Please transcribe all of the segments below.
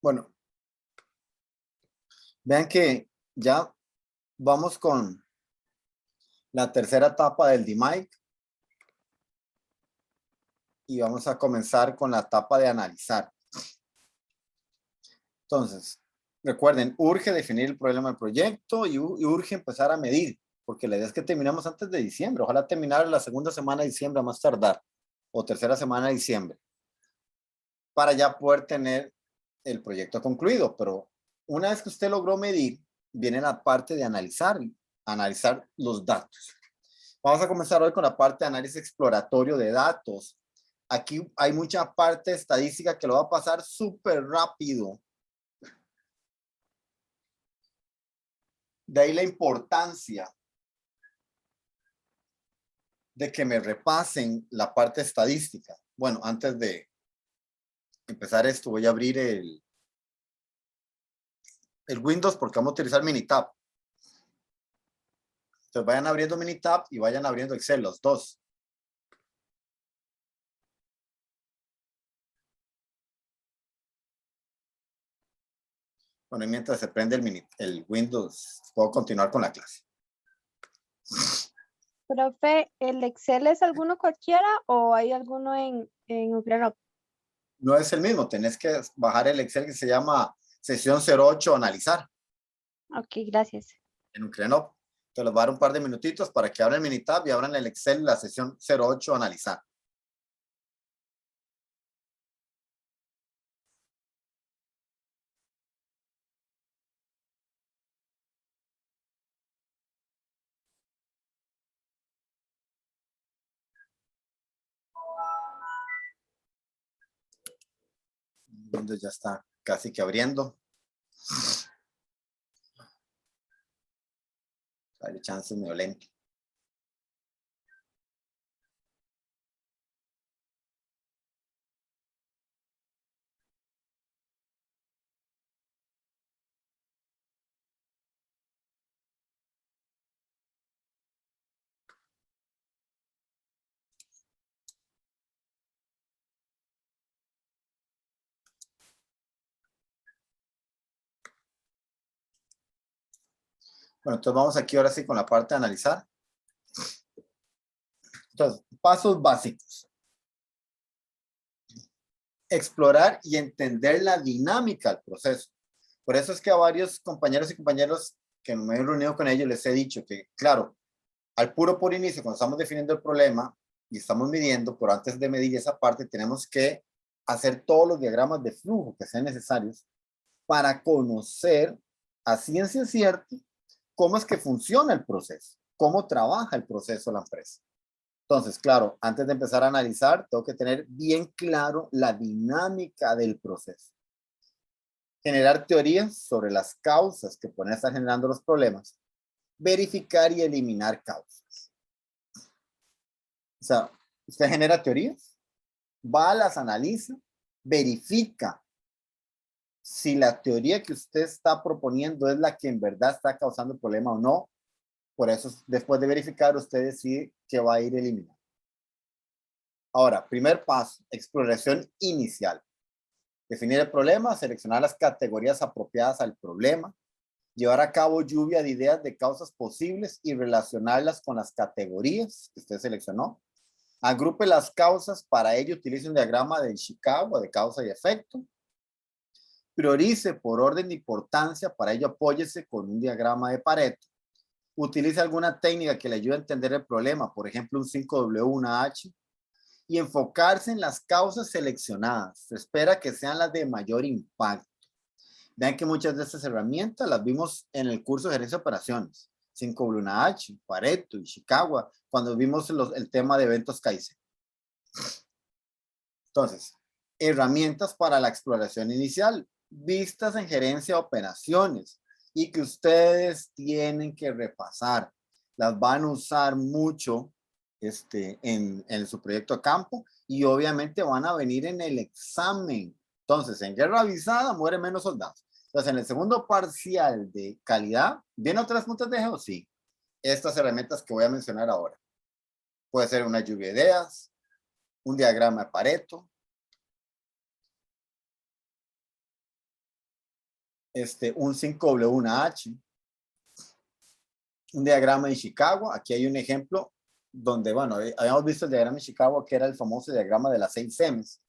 Bueno, vean que ya vamos con la tercera etapa del DMAIC y vamos a comenzar con la etapa de analizar. Entonces, recuerden, urge definir el problema del proyecto y urge empezar a medir, porque la idea es que terminemos antes de diciembre. Ojalá terminar la segunda semana de diciembre a más tardar, o tercera semana de diciembre, para ya poder tener el proyecto concluido. Pero una vez que usted logró medir, viene la parte de analizar los datos. Vamos a comenzar hoy con la parte de análisis exploratorio de datos. Aquí hay mucha parte estadística que lo va a pasar súper rápido. De ahí la importancia de que me repasen la parte estadística. Bueno, antes de empezar esto, voy a abrir el Windows porque vamos a utilizar Minitab. Entonces vayan abriendo Minitab y vayan abriendo Excel, los dos. Bueno, y mientras se prende el Windows, puedo continuar con la clase. Profe, ¿el Excel es alguno cualquiera o hay alguno en Ucrania? No es el mismo, tenés que bajar el Excel que se llama sesión 08 analizar. Ok, gracias. En Ucrania. Te los voy a dar un par de minutitos para que abran el Minitab y abran el Excel la sesión 08 analizar. Windows ya está casi que abriendo. Dale chance medio lento. Bueno, entonces vamos aquí ahora sí con la parte de analizar. Entonces, pasos básicos. Explorar y entender la dinámica del proceso. Por eso es que a varios compañeros y compañeros que me he reunido con ellos les he dicho que, claro, al por inicio, cuando estamos definiendo el problema y estamos midiendo, pero antes de medir esa parte, tenemos que hacer todos los diagramas de flujo que sean necesarios para conocer a ciencia cierta cómo es que funciona el proceso, cómo trabaja el proceso de la empresa. Entonces, claro, antes de empezar a analizar, tengo que tener bien claro la dinámica del proceso. Generar teorías sobre las causas que pueden estar generando los problemas. Verificar y eliminar causas. O sea, usted genera teorías, va, las analiza, verifica si la teoría que usted está proponiendo es la que en verdad está causando el problema o no. Por eso, después de verificar, usted decide que va a ir eliminando. Ahora, primer paso, exploración inicial. Definir el problema, seleccionar las categorías apropiadas al problema, llevar a cabo lluvia de ideas de causas posibles y relacionarlas con las categorías que usted seleccionó. Agrupe las causas, para ello utilice un diagrama de Ishikawa de causa y efecto. Priorice por orden de importancia, para ello apóyese con un diagrama de Pareto. Utilice alguna técnica que le ayude a entender el problema, por ejemplo un 5W, una H, y enfocarse en las causas seleccionadas. Se espera que sean las de mayor impacto. Vean que muchas de estas herramientas las vimos en el curso de gerencia de operaciones. 5W, una H, Pareto, Ishikawa, cuando vimos el tema de eventos Kaizen. Entonces, herramientas para la exploración inicial, vistas en gerencia de operaciones y que ustedes tienen que repasar. Las van a usar mucho en su proyecto a campo y obviamente van a venir en el examen. Entonces, en guerra avisada mueren menos soldados. Entonces, en el segundo parcial de calidad, ¿vienen otras puntas de geo? Sí. Estas herramientas que voy a mencionar ahora. Puede ser una lluvia de ideas, un diagrama de Pareto, un 5W, una H, un diagrama de Ishikawa. Aquí hay un ejemplo donde, bueno, habíamos visto el diagrama de Ishikawa, que era el famoso diagrama de las 6 M's,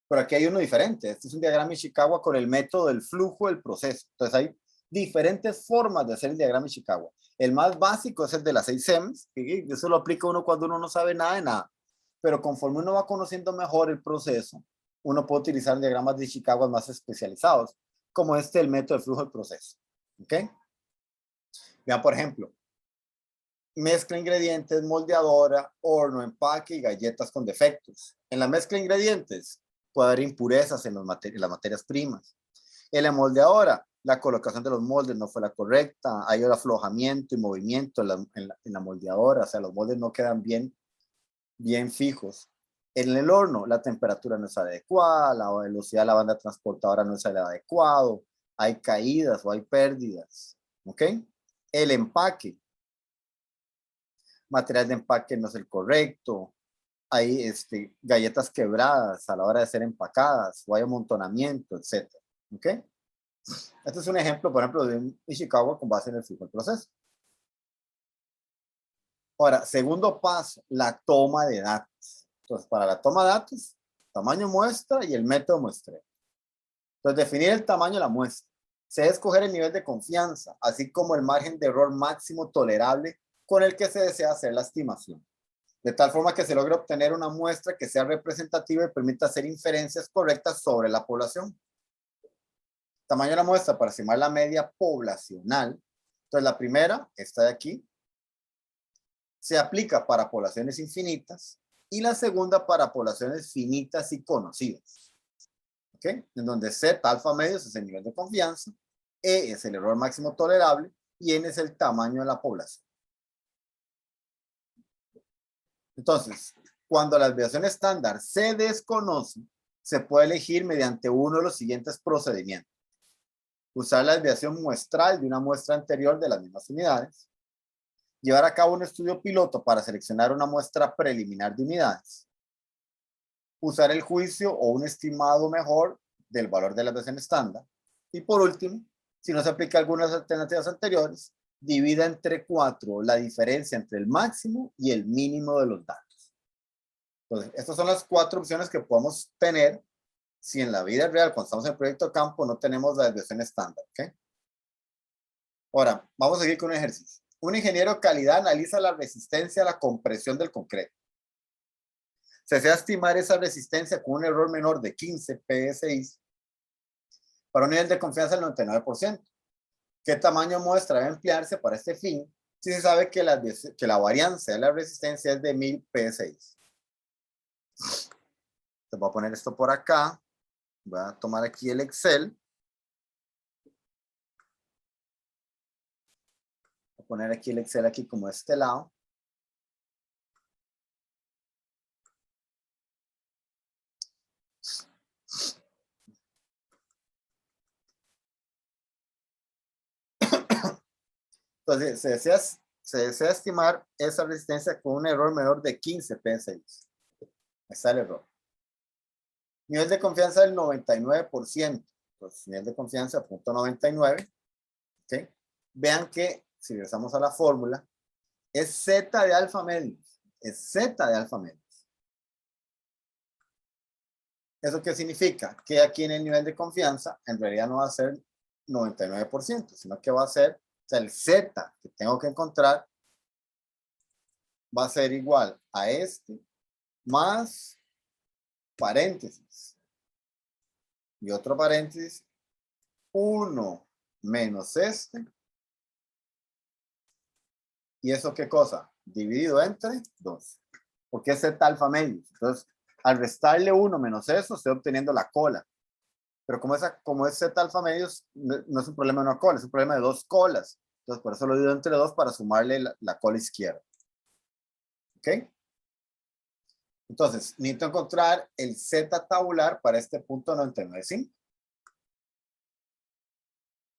pero aquí hay uno diferente. Este es un diagrama de Ishikawa con el método del flujo del proceso. Entonces hay diferentes formas de hacer el diagrama de Ishikawa. El más básico es el de las 6 M's, y eso lo aplica uno cuando uno no sabe nada de nada. Pero conforme uno va conociendo mejor el proceso, uno puede utilizar diagramas de Ishikawa más especializados, como el método del flujo del proceso. ¿Ok? Vean, por ejemplo, mezcla ingredientes, moldeadora, horno, empaque y galletas con defectos. En la mezcla de ingredientes puede haber impurezas en las materias primas. En la moldeadora, la colocación de los moldes no fue la correcta, hay un aflojamiento y movimiento en la moldeadora, o sea, los moldes no quedan bien fijos. En el horno, la temperatura no es adecuada, la velocidad de la banda transportadora no es adecuada, hay caídas o hay pérdidas. ¿Ok? El empaque, material de empaque no es el correcto, hay galletas quebradas a la hora de ser empacadas, o hay amontonamiento, etc. ¿Ok? Este es un ejemplo, por ejemplo, de un Ishikawa con base en el flujo del proceso. Ahora, segundo paso, la toma de datos. Entonces, para la toma de datos, tamaño muestra y el método muestreo. Entonces, definir el tamaño de la muestra. Se debe escoger el nivel de confianza, así como el margen de error máximo tolerable con el que se desea hacer la estimación, de tal forma que se logre obtener una muestra que sea representativa y permita hacer inferencias correctas sobre la población. Tamaño de la muestra para estimar la media poblacional. Entonces, la primera, esta de aquí, se aplica para poblaciones infinitas y la segunda para poblaciones finitas y conocidas. ¿Ok? En donde Z, alfa medios, es el nivel de confianza, E es el error máximo tolerable y N es el tamaño de la población. Entonces, cuando la desviación estándar se desconoce, se puede elegir mediante uno de los siguientes procedimientos. Usar la desviación muestral de una muestra anterior de las mismas unidades. Llevar a cabo un estudio piloto para seleccionar una muestra preliminar de unidades. Usar el juicio o un estimado mejor del valor de la desviación estándar. Y por último, si no se aplica alguna de las alternativas anteriores, divida entre 4 la diferencia entre el máximo y el mínimo de los datos. Entonces, estas son las 4 opciones que podemos tener si en la vida real, cuando estamos en el proyecto de campo, no tenemos la desviación estándar. ¿Okay? Ahora, vamos a seguir con un ejercicio. Un ingeniero de calidad analiza la resistencia a la compresión del concreto. Se desea estimar esa resistencia con un error menor de 15 PSI para un nivel de confianza del 99%. ¿Qué tamaño de muestra debe emplearse para este fin si se sabe que la varianza de la resistencia es de 1000 PSI? Te voy a poner esto por acá. Voy a tomar aquí el Excel. Voy a poner aquí el Excel aquí como de este lado. Entonces, se desea estimar esa resistencia con un error menor de 15 PSI. Ahí está el error. Nivel de confianza del 99%. Entonces, nivel de confianza 0.99. ¿Okay? Vean que, si regresamos a la fórmula, es Z de alfa medios. Es Z de alfa medios. ¿Eso qué significa? Que aquí en el nivel de confianza, en realidad no va a ser 99%, sino que va a ser, o sea, el Z que tengo que encontrar va a ser igual a más paréntesis. Y otro paréntesis, 1 menos ¿Y eso qué cosa? Dividido entre 2. Porque es Z alfa medios. Entonces, al restarle 1 menos eso, estoy obteniendo la cola. Pero como es Z alfa medios, no es un problema de una cola, es un problema de 2 colas. Entonces, por eso lo divido entre 2 para sumarle la cola izquierda. ¿Ok? Entonces, necesito encontrar el Z tabular para este punto 99.5.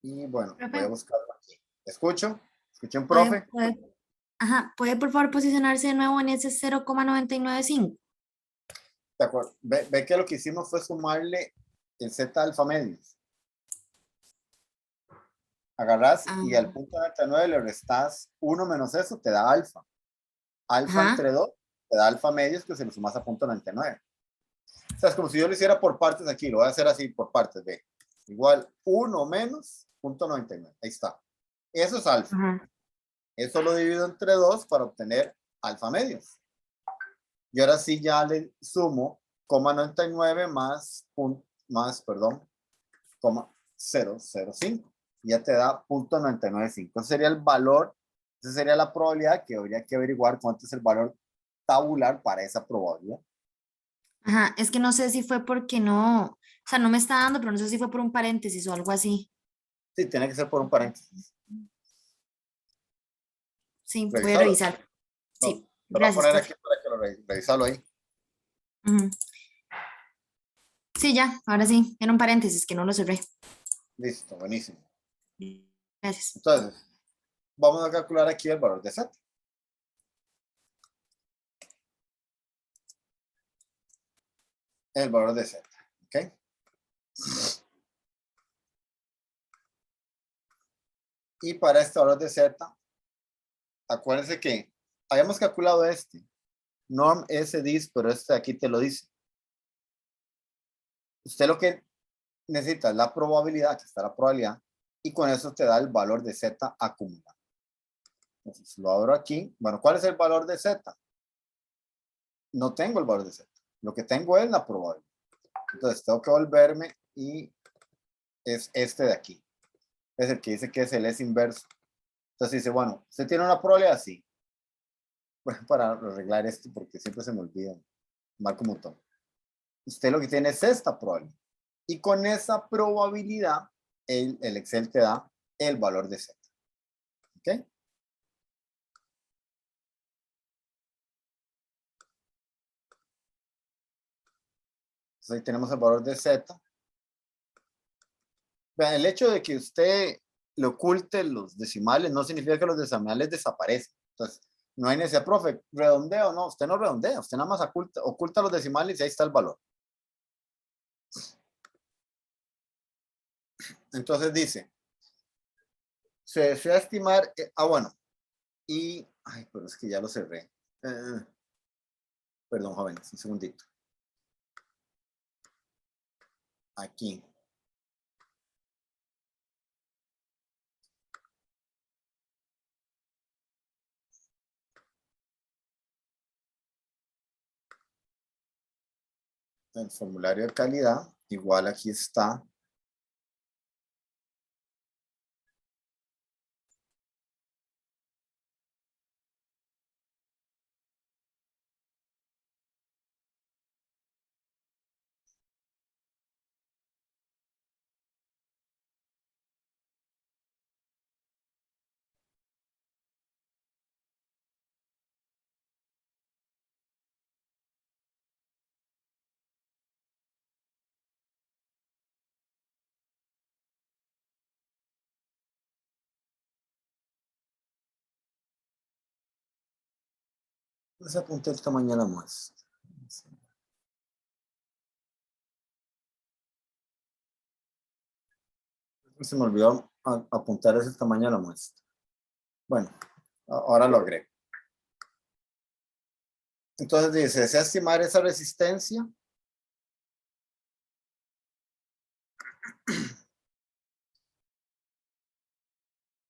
Y bueno, Profe, voy a buscarlo aquí. ¿Escucho? ¿Escuchen, ¿puede, profe? ¿puede por favor posicionarse de nuevo en ese 0,995? De acuerdo. Ve que lo que hicimos fue sumarle el Z alfa medios. Agarras y al Ah, punto 99 le restas 1 menos eso, te da alfa. Alfa ajá. entre 2 te da alfa medios que se lo sumas a punto 99. O sea, es como si yo lo hiciera por partes aquí, lo voy a hacer así por partes, ve. Igual 1 menos punto 99, ahí está. Eso es alfa. Ajá. Eso lo divido entre 2 para obtener alfa medios. Y ahora sí ya le sumo 0,99 más 0,005. Ya te da 0,995. Ese sería el valor, esa sería la probabilidad que habría que averiguar cuánto es el valor tabular para esa probabilidad. Ajá, es que no sé si fue porque no, o sea, no me está dando, pero no sé si fue por un paréntesis o algo así. Sí, tiene que ser por un paréntesis. Sí, voy a Revisalo. revisar. No, Sí, lo voy a gracias, poner aquí profe. para que lo revisalo ahí. Ujú. Sí, ya, ahora sí, era un paréntesis que no lo cerré. Listo, buenísimo. Gracias. Entonces, vamos a calcular aquí el valor de Z. El valor de Z. ¿Ok? Y para este valor de Z, acuérdense que habíamos calculado este. Norm S dis, pero este de aquí te lo dice. Usted lo que necesita es la probabilidad, aquí está la probabilidad, y con eso te da el valor de Z acumulado. Entonces lo abro aquí. Bueno, ¿cuál es el valor de Z? No tengo el valor de Z. Lo que tengo es la probabilidad. Entonces tengo que volverme y es este de aquí. Es el que dice que es el S inverso. Entonces dice, bueno, ¿usted tiene una probabilidad? Sí. Bueno, para arreglar esto, porque siempre se me olvida. Marco un montón. Usted lo que tiene es esta probabilidad. Y con esa probabilidad, el Excel te da el valor de Z. ¿Ok? Entonces ahí tenemos el valor de Z. Vean, el hecho de que usted le oculte los decimales no significa que los decimales desaparecen. Entonces, no hay necesidad, profe, redondeo, no, usted no redondea, usted nada más oculta los decimales y ahí está el valor. Entonces dice, se desea estimar, bueno, y, ay, pero es que ya lo cerré. Perdón, jóvenes, un segundito. Aquí. El formulario de calidad, igual aquí está. Les apunté el tamaño de la muestra. Se me olvidó apuntar ese tamaño de la muestra. Bueno, ahora lo agrego. Entonces dice, desea estimar esa resistencia.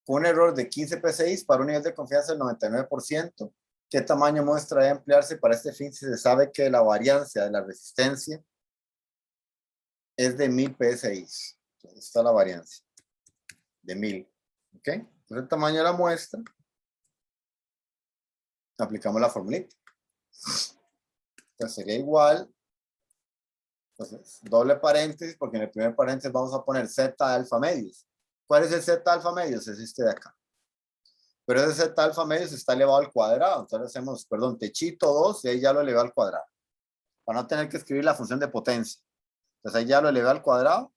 Con un error de 15 PSI para un nivel de confianza del 99%. ¿Qué tamaño muestra debe emplearse para este fin si se sabe que la variancia de la resistencia es de 1000 PSI? Entonces está la variancia de 1000. ¿Ok? Entonces el tamaño de la muestra. Aplicamos la formulita. Entonces sería igual. Entonces, doble paréntesis, porque en el primer paréntesis vamos a poner Z alfa medios. ¿Cuál es el Z alfa medios? Es este de acá. Pero ese Z alfa medios está elevado al cuadrado. Entonces hacemos, perdón, techito 2 y ahí ya lo elevé al cuadrado. Para no tener que escribir la función de potencia. Entonces ahí ya lo elevé al cuadrado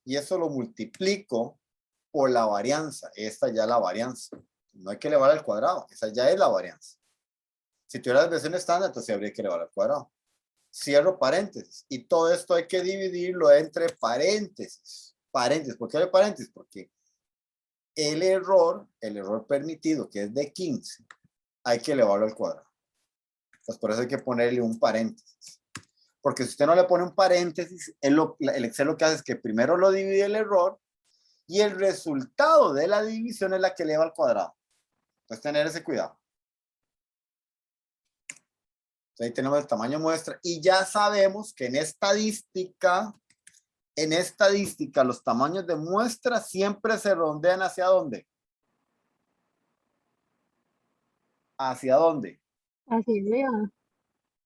y eso lo multiplico por la varianza. Esta ya es la varianza. No hay que elevar al cuadrado. Esa ya es la varianza. Si tuviera la versión estándar, entonces habría que elevar al cuadrado. Cierro paréntesis. Y todo esto hay que dividirlo entre paréntesis. Paréntesis. ¿Por qué hay paréntesis? Porque el error permitido, que es de 15, hay que elevarlo al cuadrado. Pues por eso hay que ponerle un paréntesis. Porque si usted no le pone un paréntesis, el Excel lo que hace es que primero lo divide el error y el resultado de la división es la que eleva al cuadrado. Entonces tener ese cuidado. Entonces, ahí tenemos el tamaño muestra y ya sabemos que en estadística los tamaños de muestra siempre se rondean ¿hacia dónde? ¿Hacia dónde? Hacia arriba.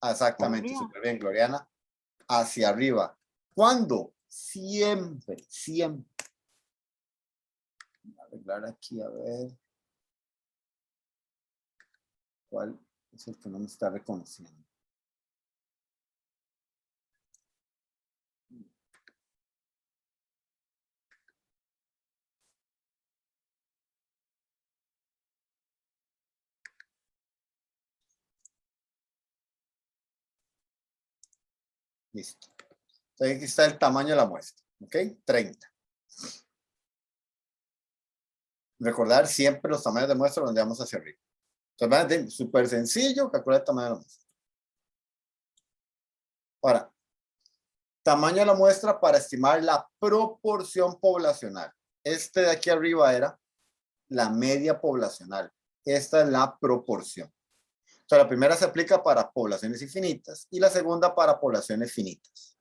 Exactamente, Arriba. súper bien, Gloriana. Hacia arriba. ¿Cuándo? Siempre, siempre. Voy a arreglar aquí, a ver. ¿Cuál es el que no me está reconociendo? Listo. Entonces aquí está el tamaño de la muestra. ¿Ok? 30. Recordar siempre los tamaños de muestra donde vamos hacia arriba. Entonces, súper sencillo, calcular el tamaño de la muestra. Ahora, tamaño de la muestra para estimar la proporción poblacional. Este de aquí arriba era la media poblacional. Esta es la proporción. Entonces, la primera se aplica para poblaciones infinitas y la segunda para poblaciones finitas.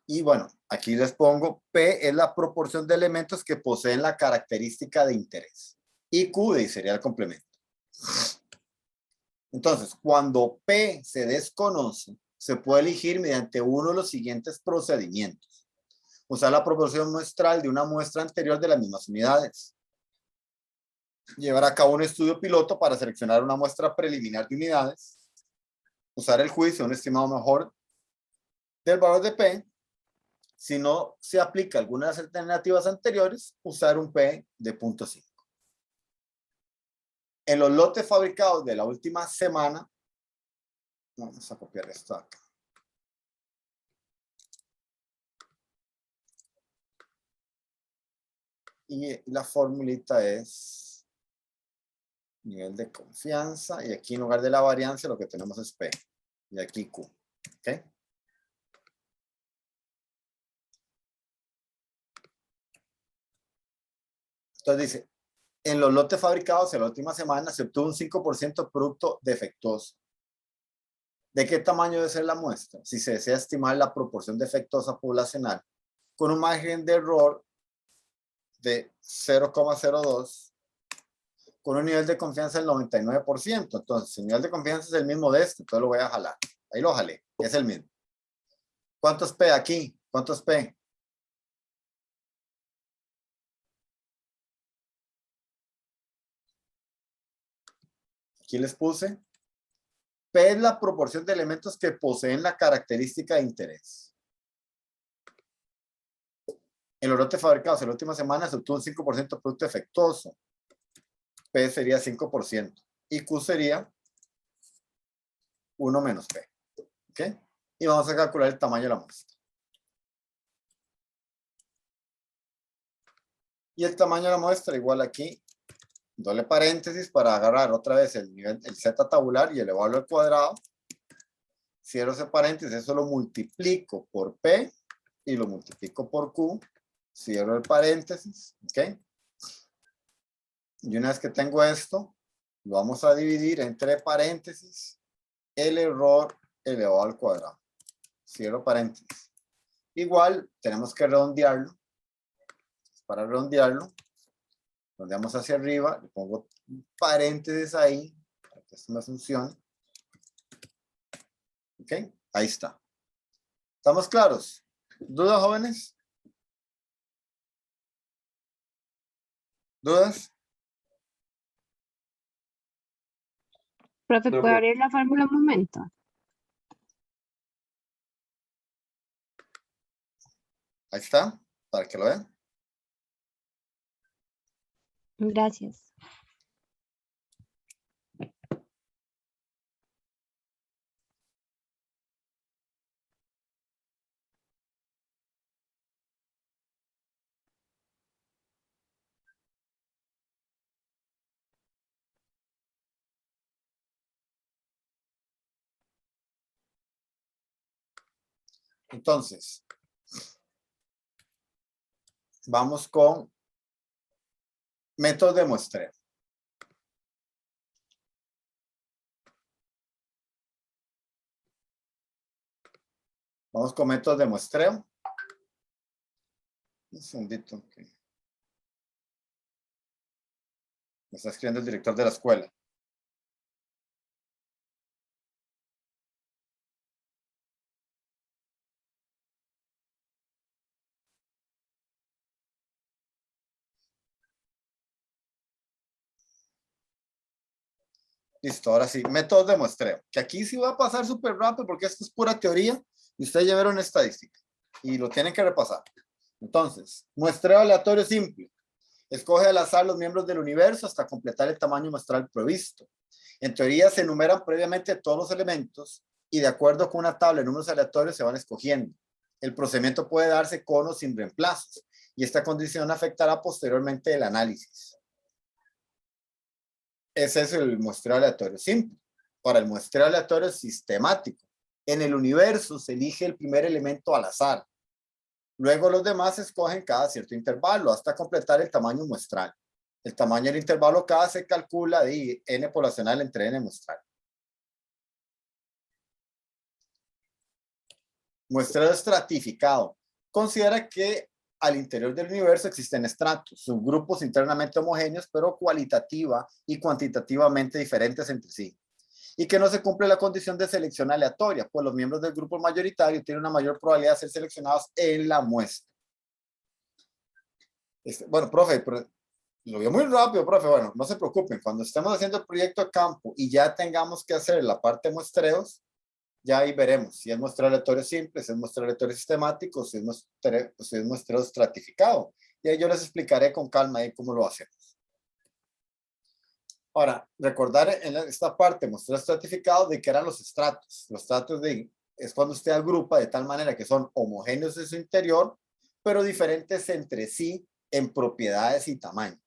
Y bueno, aquí les pongo P es la proporción de elementos que poseen la característica de interés. Y Q sería el complemento. Entonces, cuando P se desconoce, se puede elegir mediante uno de los siguientes procedimientos. Usar la proporción muestral de una muestra anterior de las mismas unidades. Llevar a cabo un estudio piloto para seleccionar una muestra preliminar de unidades. Usar el juicio, un estimado mejor del valor de P. Si no se aplica alguna de las alternativas anteriores, usar un P de 0.5. En los lotes fabricados de la última semana, vamos a copiar esto acá. Y la formulita es nivel de confianza. Y aquí en lugar de la varianza lo que tenemos es P. Y aquí Q. ¿Ok? Entonces dice, en los lotes fabricados en la última semana se obtuvo un 5% producto defectuoso. ¿De qué tamaño debe ser la muestra? Si se desea estimar la proporción defectuosa poblacional con un margen de error de 0,02 con un nivel de confianza del 99%. Entonces, el nivel de confianza es el mismo de este, entonces lo voy a jalar. Ahí lo jalé, es el mismo. ¿Cuánto es P aquí? ¿Cuánto es P? Aquí les puse. P es la proporción de elementos que poseen la característica de interés. En los lotes fabricados en la última semana se obtuvo un 5% de producto defectuoso. P sería 5%. Y Q sería 1 menos P. ¿Ok? Y vamos a calcular el tamaño de la muestra. Y el tamaño de la muestra igual aquí, doble paréntesis para agarrar otra vez el nivel, el Z tabular y elevarlo al cuadrado. Cierro ese paréntesis, eso lo multiplico por P y lo multiplico por Q. Cierro el paréntesis, ¿ok? Y una vez que tengo esto, lo vamos a dividir entre paréntesis, el error elevado al cuadrado. Cierro paréntesis. Igual, tenemos que redondearlo. Para redondearlo, redondeamos hacia arriba, le pongo un paréntesis ahí, para que esto me funcione. ¿Ok? Ahí está. ¿Estamos claros? ¿Dudas, jóvenes? ¿Dudas? Profe, ¿puede abrir la fórmula un momento? Ahí está, para que lo vean. Gracias. Entonces, vamos con métodos de muestreo. Vamos con métodos de muestreo. Un segundito. Me está escribiendo el director de la escuela. Listo, ahora sí, métodos de muestreo. Que aquí sí va a pasar súper rápido porque esto es pura teoría y ustedes ya vieron estadística y lo tienen que repasar. Entonces, muestreo aleatorio simple. Escoge al azar los miembros del universo hasta completar el tamaño muestral previsto. En teoría se enumeran previamente todos los elementos y de acuerdo con una tabla de números aleatorios se van escogiendo. El procedimiento puede darse con o sin reemplazos y esta condición afectará posteriormente el análisis. Ese es el muestreo aleatorio simple. Ahora, el muestreo aleatorio sistemático. En el universo se elige el primer elemento al azar. Luego los demás se escogen cada cierto intervalo hasta completar el tamaño muestral. El tamaño del intervalo K se calcula de n poblacional entre n muestral. Muestreo estratificado. Considera que al interior del universo existen estratos, subgrupos internamente homogéneos, pero cualitativa y cuantitativamente diferentes entre sí. Y que no se cumple la condición de selección aleatoria, pues los miembros del grupo mayoritario tienen una mayor probabilidad de ser seleccionados en la muestra. Bueno, profe, pero lo vio muy rápido, profe. Bueno, no se preocupen. Cuando estemos haciendo el proyecto de campo y ya tengamos que hacer la parte de muestreos, ya ahí veremos si es muestreo aleatorio simple, si es muestreo aleatorio sistemático, si es muestreo estratificado. Y ahí yo les explicaré con calma ahí cómo lo hacemos. Ahora, recordar en esta parte, muestreo estratificado, de que eran los estratos. Los estratos es cuando usted agrupa de tal manera que son homogéneos en su interior, pero diferentes entre sí en propiedades y tamaño.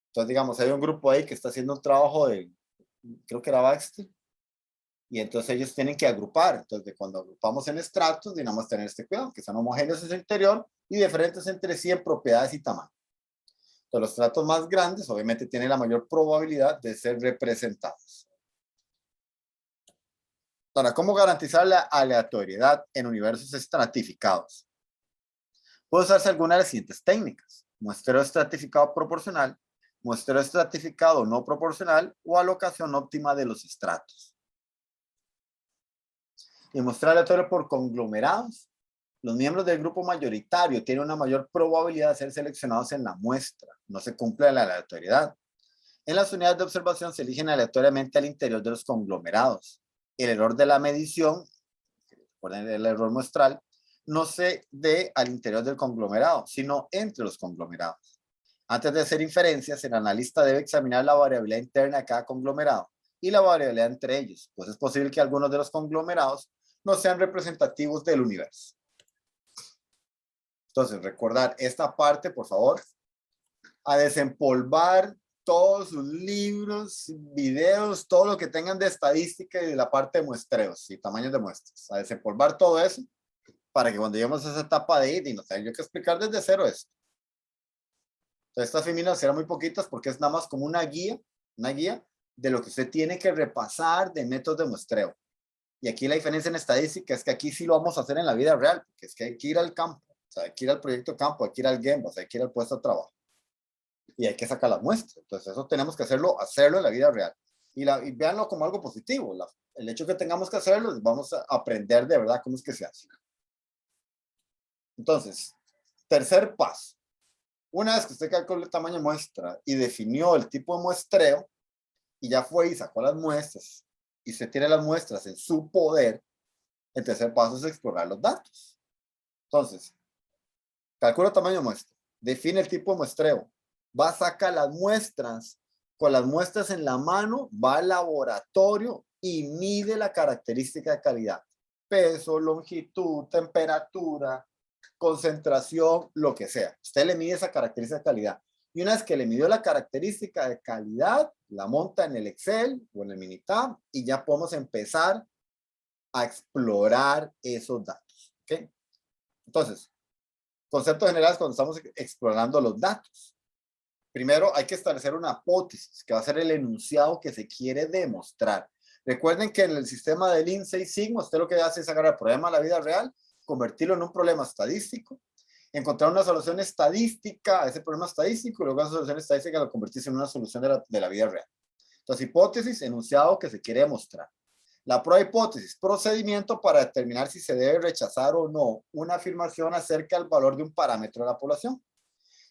Entonces, digamos, hay un grupo ahí que está haciendo un trabajo de, creo que era Baxter, y entonces ellos tienen que agrupar. Entonces, cuando agrupamos en estratos, debemos tener este cuidado, que son homogéneos en su interior y diferentes entre sí en propiedades y tamaño. Entonces, los estratos más grandes, obviamente, tienen la mayor probabilidad de ser representados. Ahora, ¿cómo garantizar la aleatoriedad en universos estratificados? Puede usarse alguna de las siguientes técnicas: muestreo estratificado proporcional, muestreo estratificado no proporcional o alocación óptima de los estratos. Y muestreo aleatorio por conglomerados. Los miembros del grupo mayoritario tienen una mayor probabilidad de ser seleccionados en la muestra. No se cumple la aleatoriedad. En las unidades de observación se eligen aleatoriamente al interior de los conglomerados. El error de la medición, recuerden el error muestral, no se dé al interior del conglomerado, sino entre los conglomerados. Antes de hacer inferencias, el analista debe examinar la variabilidad interna de cada conglomerado y la variabilidad entre ellos, pues es posible que algunos de los conglomerados no sean representativos del universo. Entonces, recordar esta parte, por favor, a desempolvar todos sus libros, videos, todo lo que tengan de estadística y de la parte de muestreos y tamaños de muestras, a desempolvar todo eso para que cuando lleguemos a esa etapa de ID, no tenga yo que explicar desde cero esto. Entonces, estas féminas serán muy poquitas porque es nada más como una guía de lo que usted tiene que repasar de métodos de muestreo. Y aquí la diferencia en estadística es que aquí sí lo vamos a hacer en la vida real, porque es que hay que ir al campo, o sea, hay que ir al proyecto de campo, hay que ir al Gemba, o sea, hay que ir al puesto de trabajo. Y hay que sacar las muestras. Entonces, eso tenemos que hacerlo en la vida real. Y véanlo como algo positivo. El hecho que tengamos que hacerlo, vamos a aprender de verdad cómo es que se hace. Entonces, tercer paso. Una vez que usted calculó el tamaño de muestra y definió el tipo de muestreo, y ya fue y sacó las muestras, y usted tiene las muestras en su poder, el tercer paso es explorar los datos. Entonces, calcula el tamaño de muestra, define el tipo de muestreo, va a sacar las muestras, con las muestras en la mano, va al laboratorio y mide la característica de calidad. Peso, longitud, temperatura, concentración, lo que sea. Usted le mide esa característica de calidad. Y una vez que le midió la característica de calidad, la monta en el Excel o en el Minitab y ya podemos empezar a explorar esos datos. ¿Ok? Entonces, conceptos generales cuando estamos explorando los datos. Primero hay que establecer una hipótesis, que va a ser el enunciado que se quiere demostrar. Recuerden que en el sistema del Lean Six Sigma, usted lo que hace es agarrar el problema de la vida real, convertirlo en un problema estadístico, encontrar una solución estadística a ese problema estadístico, y luego esa solución estadística lo convertirse en una solución de la vida real. Entonces, hipótesis, enunciado que se quiere demostrar. La prueba hipótesis, procedimiento para determinar si se debe rechazar o no una afirmación acerca del valor de un parámetro de la población.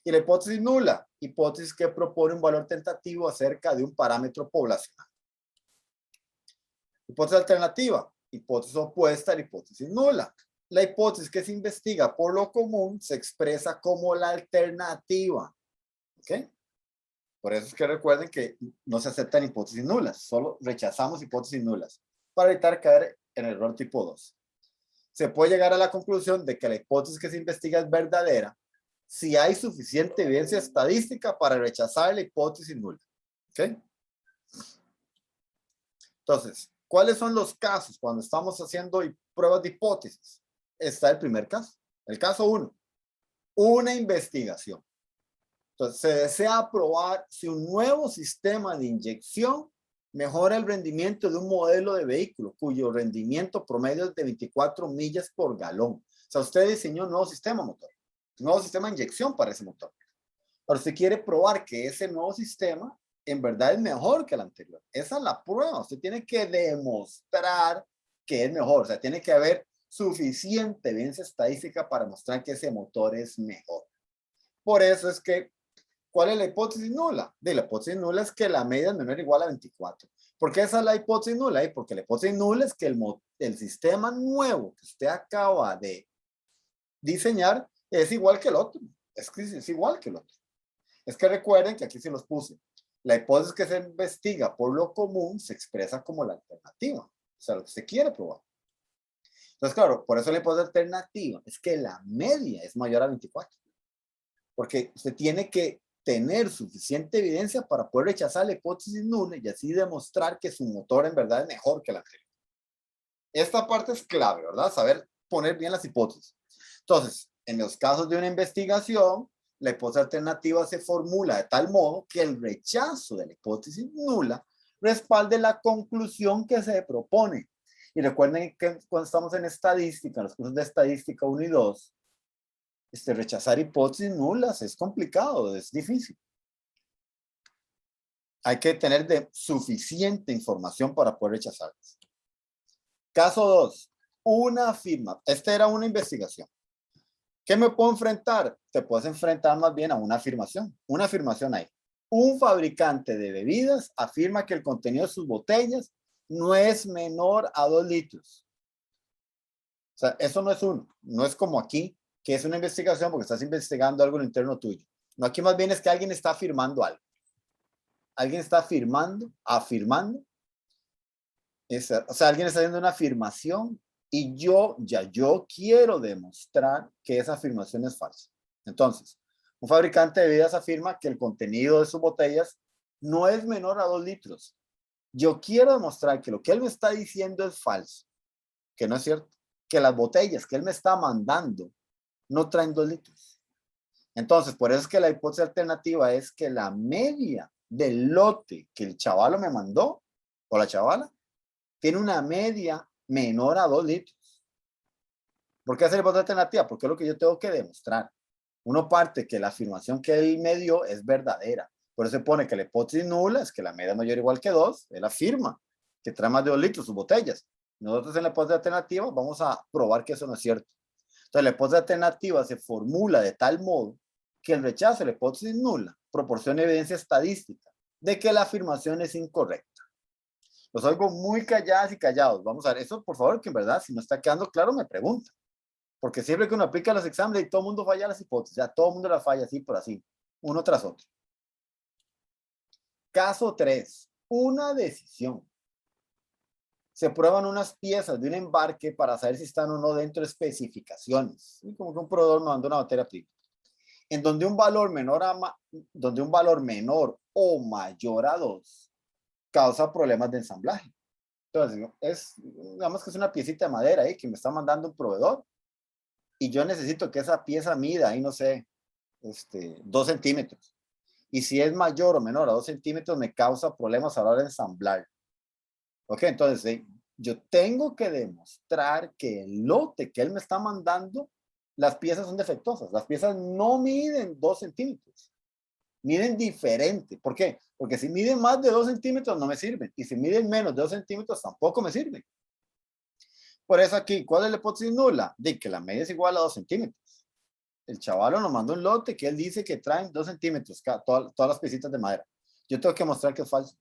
Y la hipótesis nula, hipótesis que propone un valor tentativo acerca de un parámetro poblacional. Hipótesis alternativa, hipótesis opuesta a la hipótesis nula. La hipótesis que se investiga por lo común se expresa como la alternativa. ¿Ok? Por eso es que recuerden que no se aceptan hipótesis nulas, solo rechazamos hipótesis nulas para evitar caer en el error tipo 2. Se puede llegar a la conclusión de que la hipótesis que se investiga es verdadera si hay suficiente evidencia estadística para rechazar la hipótesis nula. ¿Ok? Entonces, ¿cuáles son los casos cuando estamos haciendo pruebas de hipótesis? Está el primer caso. El caso 1. Una investigación. Entonces, se desea probar si un nuevo sistema de inyección mejora el rendimiento de un modelo de vehículo cuyo rendimiento promedio es de 24 millas por galón. O sea, usted diseñó un nuevo sistema motor, un nuevo sistema de inyección para ese motor. Pero usted quiere probar que ese nuevo sistema en verdad es mejor que el anterior. Esa es la prueba. Usted tiene que demostrar que es mejor. O sea, tiene que haber suficiente evidencia estadística para mostrar que ese motor es mejor. Por eso es que, ¿cuál es la hipótesis nula? La hipótesis nula es que la media es menor o igual a 24. ¿Por qué esa es la hipótesis nula? Porque la hipótesis nula es que el sistema nuevo que usted acaba de diseñar es igual que el otro. Es que es igual que el otro. Es que recuerden que aquí se los puse. La hipótesis que se investiga por lo común se expresa como la alternativa. O sea, lo que usted quiere probar. Entonces, claro, por eso la hipótesis alternativa es que la media es mayor a 24. Porque usted tiene que tener suficiente evidencia para poder rechazar la hipótesis nula y así demostrar que su motor en verdad es mejor que la anterior. Esta parte es clave, ¿verdad? Saber poner bien las hipótesis. Entonces, en los casos de una investigación, la hipótesis alternativa se formula de tal modo que el rechazo de la hipótesis nula respalde la conclusión que se propone. Y recuerden que cuando estamos en estadística, en los cursos de estadística 1 y 2, rechazar hipótesis nulas es complicado, es difícil. Hay que tener suficiente información para poder rechazarlas. Caso 2, una firma. Esta era una investigación. ¿Qué me puedo enfrentar? Te puedes enfrentar más bien a una afirmación. Una afirmación hay. Un fabricante de bebidas afirma que el contenido de sus botellas no es menor a 2 litros. O sea, eso no es uno. No es como aquí, que es una investigación porque estás investigando algo en lo interno tuyo. No, aquí más bien es que alguien está afirmando algo. Alguien está afirmando. O sea, alguien está haciendo una afirmación y yo quiero demostrar que esa afirmación es falsa. Entonces, un fabricante de bebidas afirma que el contenido de sus botellas no es menor a 2 litros. Yo quiero demostrar que lo que él me está diciendo es falso, que no es cierto, que las botellas que él me está mandando no traen 2 litros. Entonces, por eso es que la hipótesis alternativa es que la media del lote que el chavalo me mandó, o la chavala, tiene una media menor a 2 litros. ¿Por qué hacer la hipótesis alternativa? Porque es lo que yo tengo que demostrar. Uno parte que la afirmación que él me dio es verdadera. Por eso se pone que la hipótesis nula es que la media es mayor o igual que 2. Él afirma que trae más de 2 litros sus botellas. Nosotros en la hipótesis alternativa vamos a probar que eso no es cierto. Entonces la hipótesis alternativa se formula de tal modo que el rechazo de la hipótesis nula proporciona evidencia estadística de que la afirmación es incorrecta. Los oigo muy calladas y callados. Vamos a ver eso, por favor, que en verdad, si no está quedando claro, me pregunta. Porque siempre que uno aplica los exámenes y todo el mundo falla las hipótesis, ya todo el mundo la falla así por así, uno tras otro. Caso 3. Una decisión. Se prueban unas piezas de un embarque para saber si están o no dentro de especificaciones. Como que un proveedor me mandó una materia prima. En donde un valor menor o mayor a 2 causa problemas de ensamblaje. Entonces, digamos que es una piecita de madera ahí que me está mandando un proveedor y yo necesito que esa pieza mida, ahí no sé, 2 centímetros. Y si es mayor o menor a 2 centímetros, me causa problemas a la hora de ensamblar. Ok, entonces yo tengo que demostrar que el lote que él me está mandando, las piezas son defectuosas. Las piezas no miden 2 centímetros. Miden diferente. ¿Por qué? Porque si miden más de 2 centímetros no me sirven. Y si miden menos de 2 centímetros tampoco me sirven. Por eso aquí, ¿cuál es la hipótesis nula? De que la media es igual a 2 centímetros. El chavalo nos mandó un lote que él dice que traen 2 centímetros, todas las piecitas de madera. Yo tengo que mostrar que es falso.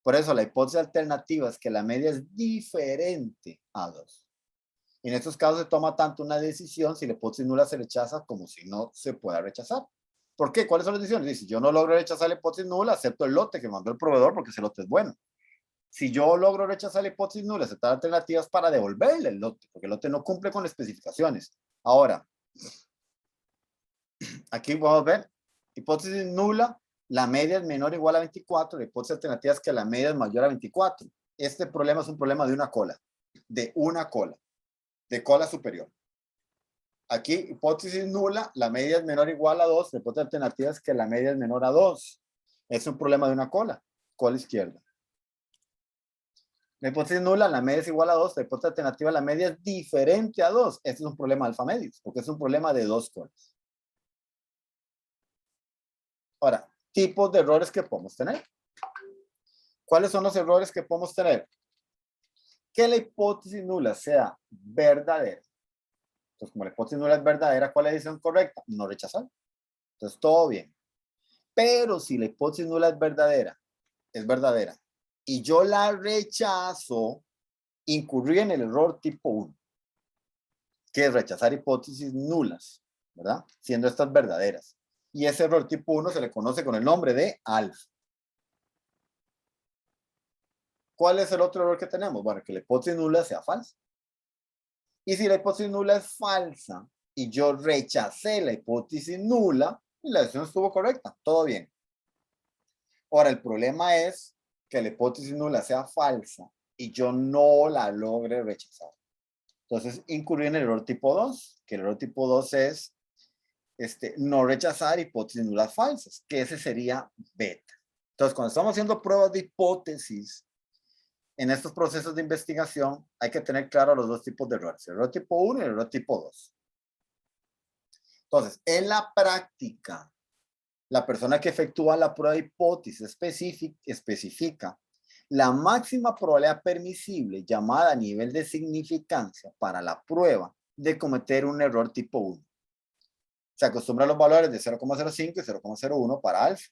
Por eso la hipótesis alternativa es que la media es diferente a 2. En estos casos se toma tanto una decisión si la hipótesis nula se rechaza como si no se pueda rechazar. ¿Por qué? ¿Cuáles son las decisiones? Dice, yo no logro rechazar la hipótesis nula, acepto el lote que mandó el proveedor porque ese lote es bueno. Si yo logro rechazar la hipótesis nula, aceptar alternativas para devolverle el lote, porque el lote no cumple con las especificaciones. Ahora, aquí vamos a ver, hipótesis nula, la media es menor o igual a 24, la hipótesis alternativa es que la media es mayor a 24. Este problema es un problema de una cola, de cola superior. Aquí, hipótesis nula, la media es menor o igual a 2, la hipótesis alternativa es que la media es menor a 2. Es un problema de una cola izquierda. La hipótesis nula, la media es igual a 2, la hipótesis alternativa, la media es diferente a 2. Este es un problema alfa medios, porque es un problema de 2 colas. Ahora, tipos de errores que podemos tener. ¿Cuáles son los errores que podemos tener? Que la hipótesis nula sea verdadera. Entonces, como la hipótesis nula es verdadera, ¿cuál es la decisión correcta? No rechazar. Entonces, todo bien. Pero si la hipótesis nula es verdadera, y yo la rechazo, incurrí en el error tipo 1, que es rechazar hipótesis nulas, ¿verdad? Siendo estas verdaderas. Y ese error tipo 1 se le conoce con el nombre de alfa. ¿Cuál es el otro error que tenemos? Bueno, que la hipótesis nula sea falsa. Y si la hipótesis nula es falsa y yo rechacé la hipótesis nula, la decisión estuvo correcta, todo bien. Ahora, el problema es que la hipótesis nula sea falsa y yo no la logre rechazar. Entonces, incurrí en el error tipo 2, que el error tipo 2 es no rechazar hipótesis nulas falsas, que ese sería beta. Entonces, cuando estamos haciendo pruebas de hipótesis, en estos procesos de investigación, hay que tener claro los dos tipos de errores, el error tipo 1 y el error tipo 2. Entonces, en la práctica, la persona que efectúa la prueba de hipótesis especifica la máxima probabilidad permisible llamada nivel de significancia para la prueba de cometer un error tipo 1. Se acostumbran los valores de 0,05 y 0,01 para alfa.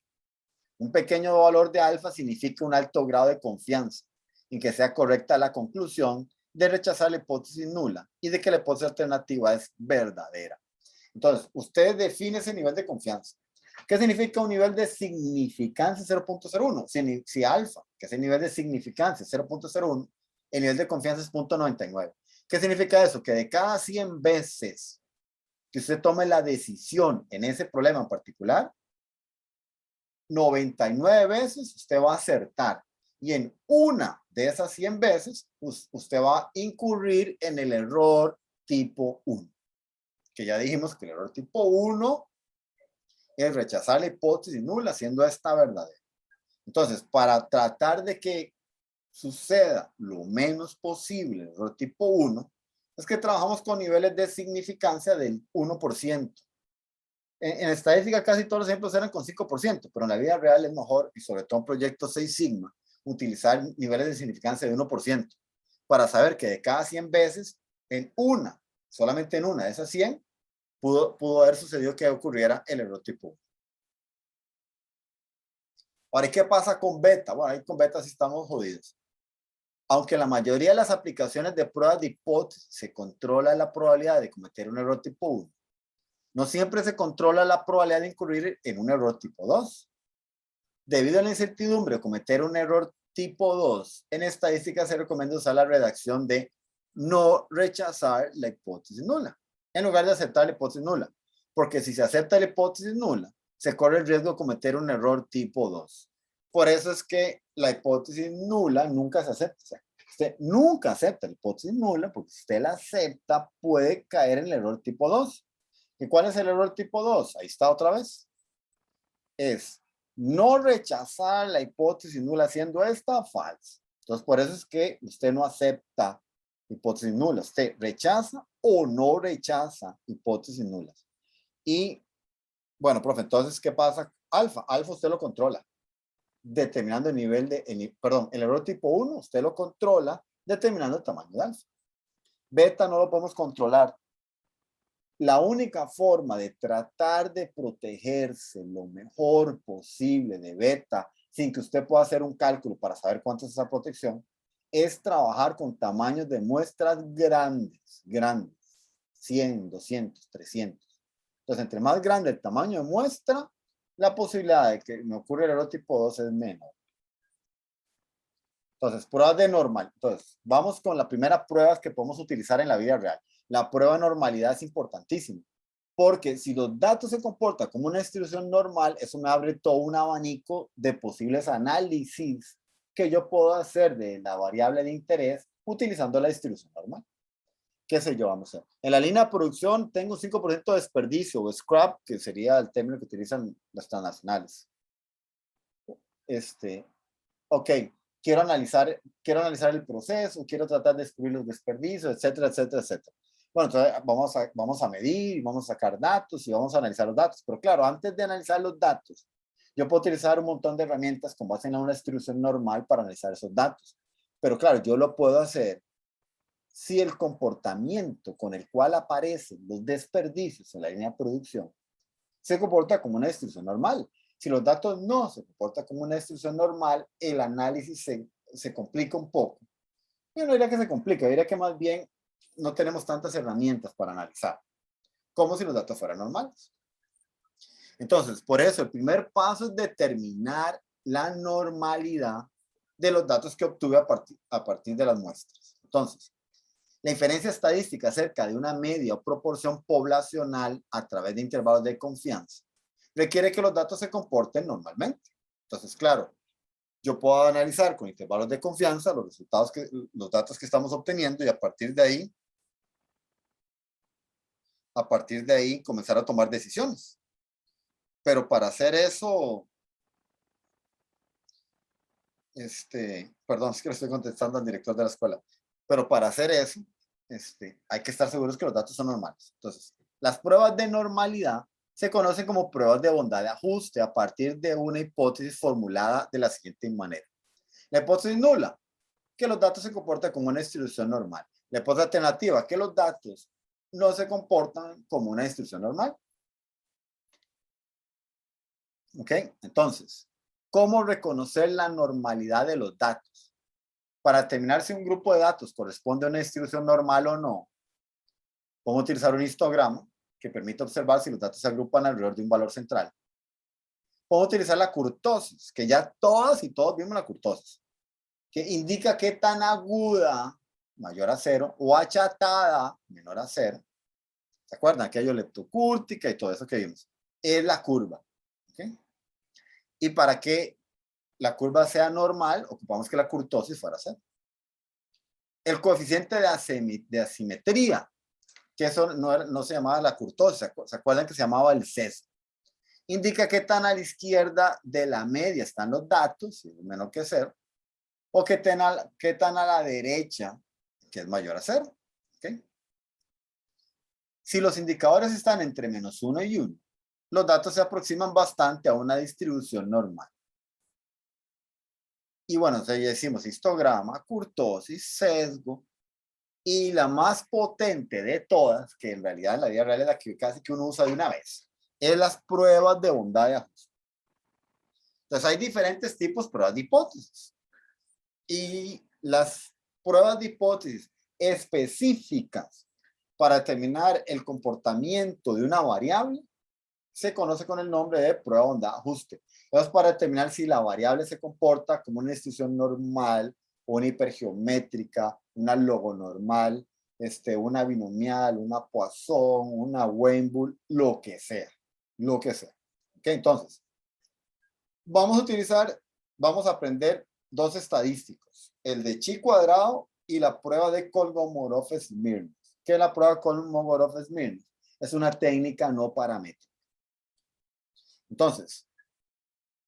Un pequeño valor de alfa significa un alto grado de confianza en que sea correcta la conclusión de rechazar la hipótesis nula y de que la hipótesis alternativa es verdadera. Entonces, usted define ese nivel de confianza. ¿Qué significa un nivel de significancia 0.01? Si alfa, que es el nivel de significancia 0.01, el nivel de confianza es 0.99. ¿Qué significa eso? Que de cada 100 veces que usted tome la decisión en ese problema en particular, 99 veces usted va a acertar. Y en una de esas 100 veces, usted va a incurrir en el error tipo 1. Que ya dijimos que el error tipo 1 es rechazar la hipótesis nula siendo esta verdadera. Entonces, para tratar de que suceda lo menos posible el error tipo 1, es que trabajamos con niveles de significancia del 1%. En estadística casi todos los ejemplos eran con 5%, pero en la vida real es mejor, y sobre todo en proyectos 6 sigma, utilizar niveles de significancia de 1% para saber que de cada 100 veces, solamente en una de esas 100, pudo haber sucedido que ocurriera el error tipo 1. Ahora, ¿y qué pasa con beta? Bueno, ahí con beta sí estamos jodidos. Aunque la mayoría de las aplicaciones de pruebas de hipótesis se controla la probabilidad de cometer un error tipo 1, no siempre se controla la probabilidad de incurrir en un error tipo 2. Debido a la incertidumbre de cometer un error tipo 2, en estadística se recomienda usar la redacción de no rechazar la hipótesis nula, en lugar de aceptar la hipótesis nula. Porque si se acepta la hipótesis nula, se corre el riesgo de cometer un error tipo 2. Por eso es que la hipótesis nula nunca se acepta. O sea, usted nunca acepta la hipótesis nula, porque si usted la acepta, puede caer en el error tipo 2. ¿Y cuál es el error tipo 2? Ahí está otra vez. Es no rechazar la hipótesis nula siendo esta falsa. Entonces, por eso es que usted no acepta hipótesis nulas. Usted rechaza o no rechaza hipótesis nulas. Y, bueno, profe, entonces, ¿qué pasa? Alfa usted lo controla, determinando el nivel de, el error tipo 1, usted lo controla determinando el tamaño de alfa. Beta no lo podemos controlar. La única forma de tratar de protegerse lo mejor posible de beta, sin que usted pueda hacer un cálculo para saber cuánto es esa protección, es trabajar con tamaños de muestras grandes, 100, 200, 300. Entonces, entre más grande el tamaño de muestra, la posibilidad de que me ocurra el error tipo 2 es menor. Entonces, pruebas de normal. Entonces, vamos con la primera prueba que podemos utilizar en la vida real. La prueba de normalidad es importantísima, porque si los datos se comportan como una distribución normal, eso me abre todo un abanico de posibles análisis que yo puedo hacer de la variable de interés utilizando la distribución normal. ¿Qué sé yo? Vamos a ver. En la línea de producción tengo 5% de desperdicio o scrap, que sería el término que utilizan las transnacionales. Ok, quiero analizar el proceso, quiero tratar de descubrir los desperdicios, etcétera, etcétera, etcétera. Bueno, entonces vamos a medir, vamos a sacar datos y vamos a analizar los datos. Pero claro, antes de analizar los datos, yo puedo utilizar un montón de herramientas con base en una distribución normal para analizar esos datos. Pero claro, yo lo puedo hacer si el comportamiento con el cual aparecen los desperdicios en la línea de producción se comporta como una distribución normal. Si los datos no se comportan como una distribución normal, el análisis se complica un poco. Yo no diría que se complica, diría que más bien no tenemos tantas herramientas para analizar, como si los datos fueran normales. Entonces, por eso el primer paso es determinar la normalidad de los datos que obtuve a partir de las muestras. Entonces, la inferencia estadística acerca de una media o proporción poblacional a través de intervalos de confianza requiere que los datos se comporten normalmente. Entonces, claro, yo puedo analizar con intervalos de confianza los datos que estamos obteniendo y a partir de ahí comenzar a tomar decisiones. Pero para hacer eso, perdón, es que le estoy contestando al director de la escuela, pero para hacer eso, hay que estar seguros que los datos son normales. Entonces, las pruebas de normalidad se conocen como pruebas de bondad de ajuste a partir de una hipótesis formulada de la siguiente manera. La hipótesis nula, que los datos se comportan como una distribución normal. La hipótesis alternativa, que los datos no se comportan como una distribución normal. ¿Ok? Entonces, ¿cómo reconocer la normalidad de los datos? Para determinar si un grupo de datos corresponde a una distribución normal o no, podemos utilizar un histograma que permite observar si los datos se agrupan alrededor de un valor central. Podemos utilizar la kurtosis, que ya todas y todos vimos la kurtosis, que indica qué tan aguda, mayor a 0, o achatada, menor a 0. ¿Se acuerdan? Aquello leptocúrtica y todo eso que vimos. Es la curva. ¿Okay? Y para que la curva sea normal, ocupamos que la kurtosis fuera 0. El coeficiente de asimetría, que eso no se llamaba la kurtosis, ¿se acuerdan que se llamaba el sesgo? Indica qué tan a la izquierda de la media están los datos, si es menor que 0, o qué tan a la derecha, que es mayor a 0. ¿Okay? Si los indicadores están entre -1 y 1, los datos se aproximan bastante a una distribución normal. Y bueno, entonces ya decimos histograma, kurtosis, sesgo, y la más potente de todas, que en realidad en la vida real es la que casi que uno usa de una vez, es las pruebas de bondad de ajuste. Entonces hay diferentes tipos de pruebas de hipótesis. Y las pruebas de hipótesis específicas para determinar el comportamiento de una variable se conoce con el nombre de prueba de bondad de ajuste. Entonces, para determinar si la variable se comporta como una distribución normal, una hipergeométrica, una logonormal, una binomial, una Poisson, una Weinbull, lo que sea. Lo que sea. ¿Ok? Entonces, vamos a aprender dos estadísticos, el de chi cuadrado y la prueba de Kolmogorov-Smirnov. ¿Qué es la prueba de Kolmogorov-Smirnov? Es una técnica no paramétrica. Entonces,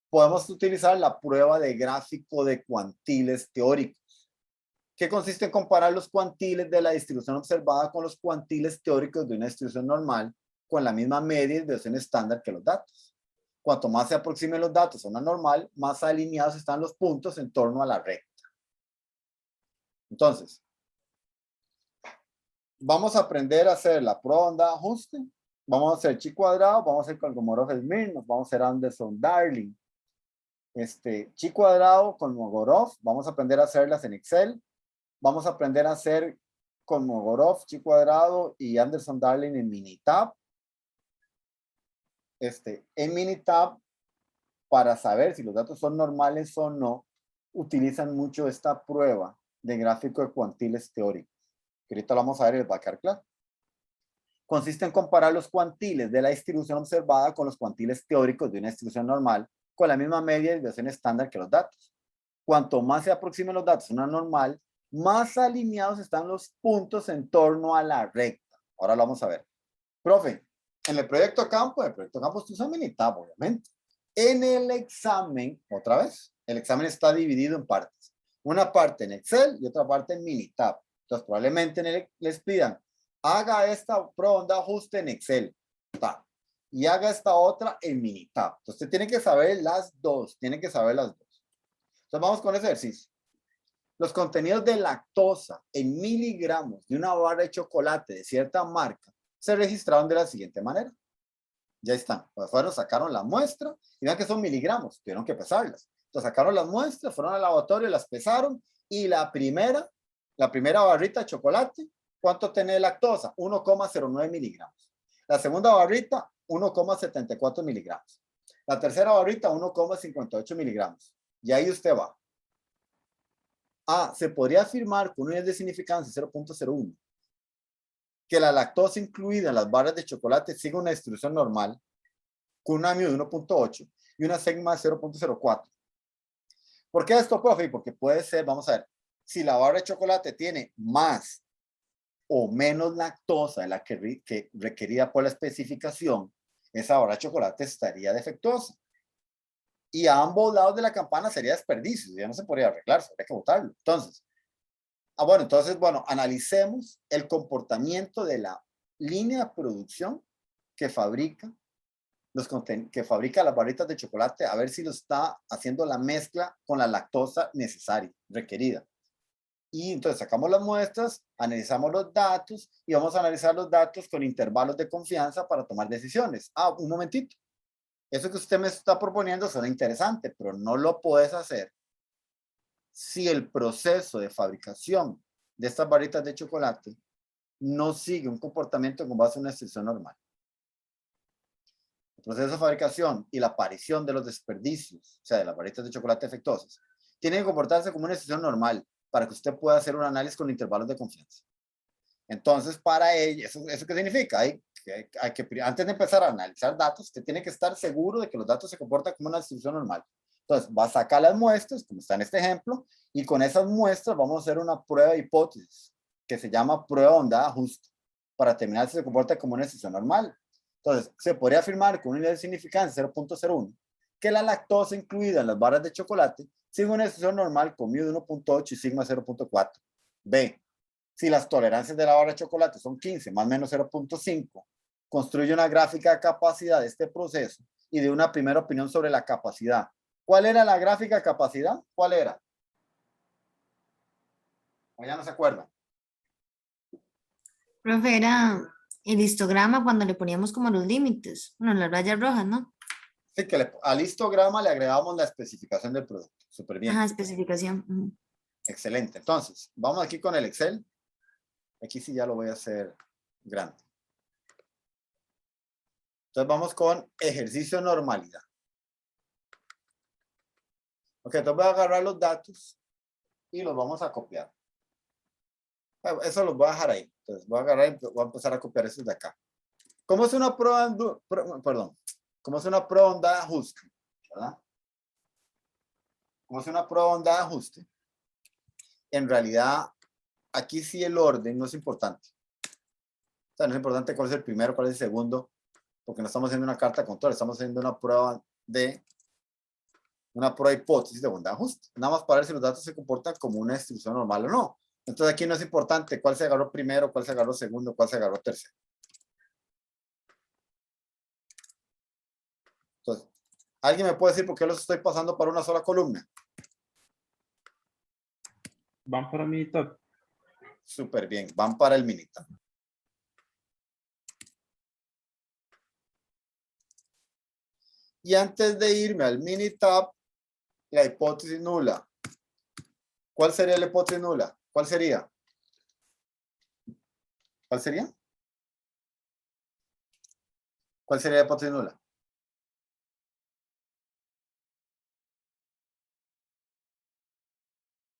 podemos utilizar la prueba de gráfico de cuantiles teóricos, que consiste en comparar los cuantiles de la distribución observada con los cuantiles teóricos de una distribución normal con la misma media y desviación estándar que los datos. Cuanto más se aproximen los datos a una normal, más alineados están los puntos en torno a la recta. Entonces, vamos a aprender a hacer la prueba de onda de ajuste, vamos a hacer chi cuadrado, vamos a hacer Kolmogorov-Smirnov, vamos a hacer Anderson-Darling. Chi cuadrado, Kolmogorov, vamos a aprender a hacerlas en Excel, vamos a aprender a hacer Kolmogorov, chi cuadrado y Anderson-Darling en Minitab. En Minitab, para saber si los datos son normales o no, utilizan mucho esta prueba de gráfico de cuantiles teóricos, que ahorita lo vamos a ver y les va a quedar claro. Consiste en comparar los cuantiles de la distribución observada con los cuantiles teóricos de una distribución normal con la misma media y desviación estándar que los datos. Cuanto más se aproximen los datos a una normal, más alineados están los puntos en torno a la recta. Ahora lo vamos a ver. Profe, en el proyecto campo tú usas Minitab, obviamente. En el examen, otra vez, el examen está dividido en partes. Una parte en Excel y otra parte en Minitab. Entonces, probablemente les pidan, haga esta prueba de ajuste en Excel. Y haga esta otra en Minitab. Entonces, usted tiene que saber las dos. Entonces, vamos con ese ejercicio. Los contenidos de lactosa en miligramos de una barra de chocolate de cierta marca se registraron de la siguiente manera. Ya están. Pues fueron, sacaron la muestra y vean que son miligramos. Tuvieron que pesarlas. Entonces, sacaron las muestras, fueron al laboratorio, las pesaron y la primera barrita de chocolate, ¿cuánto tiene de lactosa? 1,09 miligramos. La segunda barrita, 1,74 miligramos. La tercera barrita, 1,58 miligramos. Y ahí usted va. Se podría afirmar con unidades de significancia 0.01 que la lactosa incluida en las barras de chocolate sigue una distribución normal con una mu de 1.8 y una sigma de 0.04. ¿Por qué esto, profe? Porque puede ser, vamos a ver, si la barra de chocolate tiene más o menos lactosa de la que requerida por la especificación, esa barra de chocolate estaría defectuosa. Y a ambos lados de la campana sería desperdicio, ya no se podría arreglar, habría que botarlo. Entonces, analicemos el comportamiento de la línea de producción que fabrica las barritas de chocolate, a ver si lo está haciendo la mezcla con la lactosa necesaria, requerida. Y entonces sacamos las muestras, analizamos los datos y vamos a analizar los datos con intervalos de confianza para tomar decisiones. Un momentito. Eso que usted me está proponiendo suena interesante, pero no lo puedes hacer si el proceso de fabricación de estas barritas de chocolate no sigue un comportamiento con base en una instrucción normal. El proceso de fabricación y la aparición de los desperdicios, o sea, de las barritas de chocolate defectuosas, tienen que comportarse como una instrucción normal para que usted pueda hacer un análisis con intervalos de confianza. Entonces, para ello, ¿eso qué significa? Antes de empezar a analizar datos, usted tiene que estar seguro de que los datos se comportan como una distribución normal. Entonces, va a sacar las muestras, como está en este ejemplo, y con esas muestras vamos a hacer una prueba de hipótesis, que se llama prueba de onda de ajuste, para determinar si se comporta como una distribución normal. Entonces, se podría afirmar con una unidad de significancia 0.01 que la lactosa incluida en las barras de chocolate sigue una distribución normal con mu de 1.8 y sigma 0.4. B. Si las tolerancias de la barra de chocolate son 15 más o menos 0.5, construye una gráfica de capacidad de este proceso y de una primera opinión sobre la capacidad. ¿Cuál era la gráfica de capacidad? ¿Cuál era? ¿O ya no se acuerdan? Profe, era el histograma cuando le poníamos como los límites, bueno, las rayas rojas, ¿no? Sí, que al histograma le agregamos la especificación del producto. Súper bien. Ajá, especificación. Excelente. Entonces, vamos aquí con el Excel. Aquí sí ya lo voy a hacer grande. Entonces vamos con ejercicio de normalidad. Ok, entonces voy a agarrar los datos y los vamos a copiar. Bueno, eso los voy a dejar ahí. Entonces voy a agarrar y voy a empezar a copiar esos de acá. ¿Cómo es una prueba? ¿Cómo es una prueba de onda de ajuste? ¿Verdad? como es una prueba de onda de ajuste, en realidad aquí sí el orden no es importante. O sea, no es importante cuál es el primero, cuál es el segundo, porque no estamos haciendo una carta de control, estamos haciendo una prueba de hipótesis de bondad de ajuste. Nada más para ver si los datos se comportan como una distribución normal o no. Entonces aquí no es importante cuál se agarró primero, cuál se agarró segundo, cuál se agarró tercero. Entonces, ¿alguien me puede decir por qué los estoy pasando para una sola columna? Van para Minitab. Súper bien, van para el Minitab. Y antes de irme al Minitab, la hipótesis nula. ¿Cuál sería la hipótesis nula? ¿Cuál sería? ¿Cuál sería? ¿Cuál sería la hipótesis nula?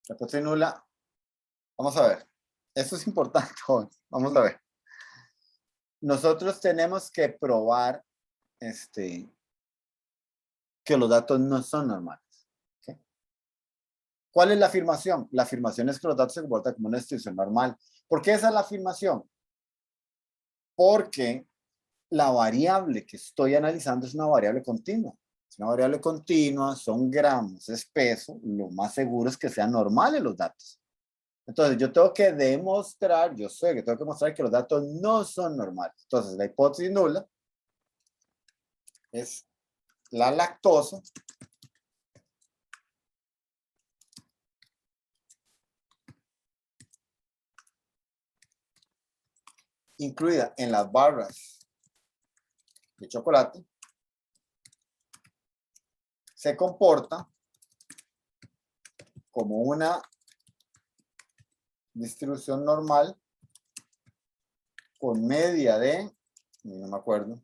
La hipótesis nula, vamos a ver. Esto es importante, jóvenes. Vamos a ver. Nosotros tenemos que probar que los datos no son normales. ¿Okay? ¿Cuál es la afirmación? La afirmación es que los datos se comportan como una distribución normal. ¿Por qué esa es la afirmación? Porque la variable que estoy analizando es una variable continua. Es una variable continua, son gramos, es peso. Lo más seguro es que sean normales los datos. Entonces, yo tengo que demostrar, yo sé que tengo que mostrar que los datos no son normales. Entonces, la hipótesis nula es la lactosa incluida en las barras de chocolate se comporta como una distribución normal con media de, no me acuerdo,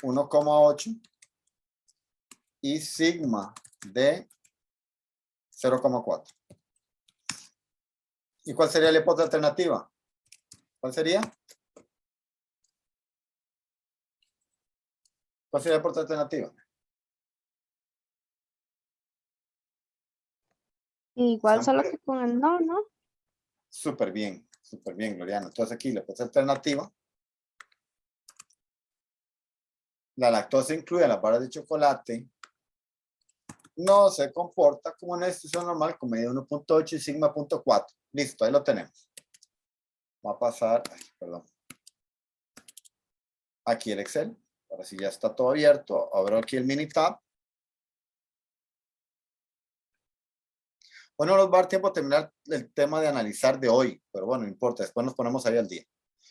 1,8 y sigma de 0,4. ¿Y cuál sería la hipótesis alternativa? ¿Cuál sería? ¿Cuál sería la hipótesis alternativa? Igual, solo que con el no, ¿no? Súper bien, Gloriana. Entonces aquí la hipótesis alternativa. La lactosa incluida en las barras de chocolate no se comporta como una distribución normal con medida 1,8 y sigma 0,4. Listo, ahí lo tenemos. Va a pasar, perdón. Aquí el Excel. Ahora sí ya está todo abierto. Abro aquí el Minitab. Bueno, nos va a dar tiempo a terminar el tema de analizar de hoy, pero bueno, no importa, después nos ponemos ahí al día.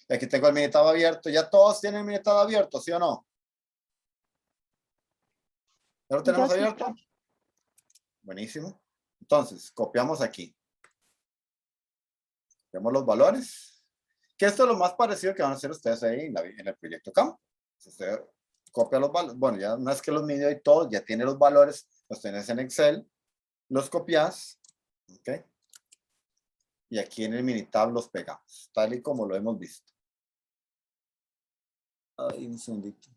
Y aquí tengo el Minitab abierto. ¿Ya todos tienen el Minitab abierto, sí o no? ¿Ya lo tenemos Yo sí, abierto? profe. Buenísimo. Entonces, copiamos aquí. Vemos los valores. Que esto es lo más parecido que van a hacer ustedes ahí en el proyecto campo. Si usted copia los valores, bueno, ya no es que los midió y todo, ya tiene los valores, los tienes en Excel, los copias, ¿ok? Y aquí en el Minitab los pegamos, tal y como lo hemos visto. Ay, un segundito.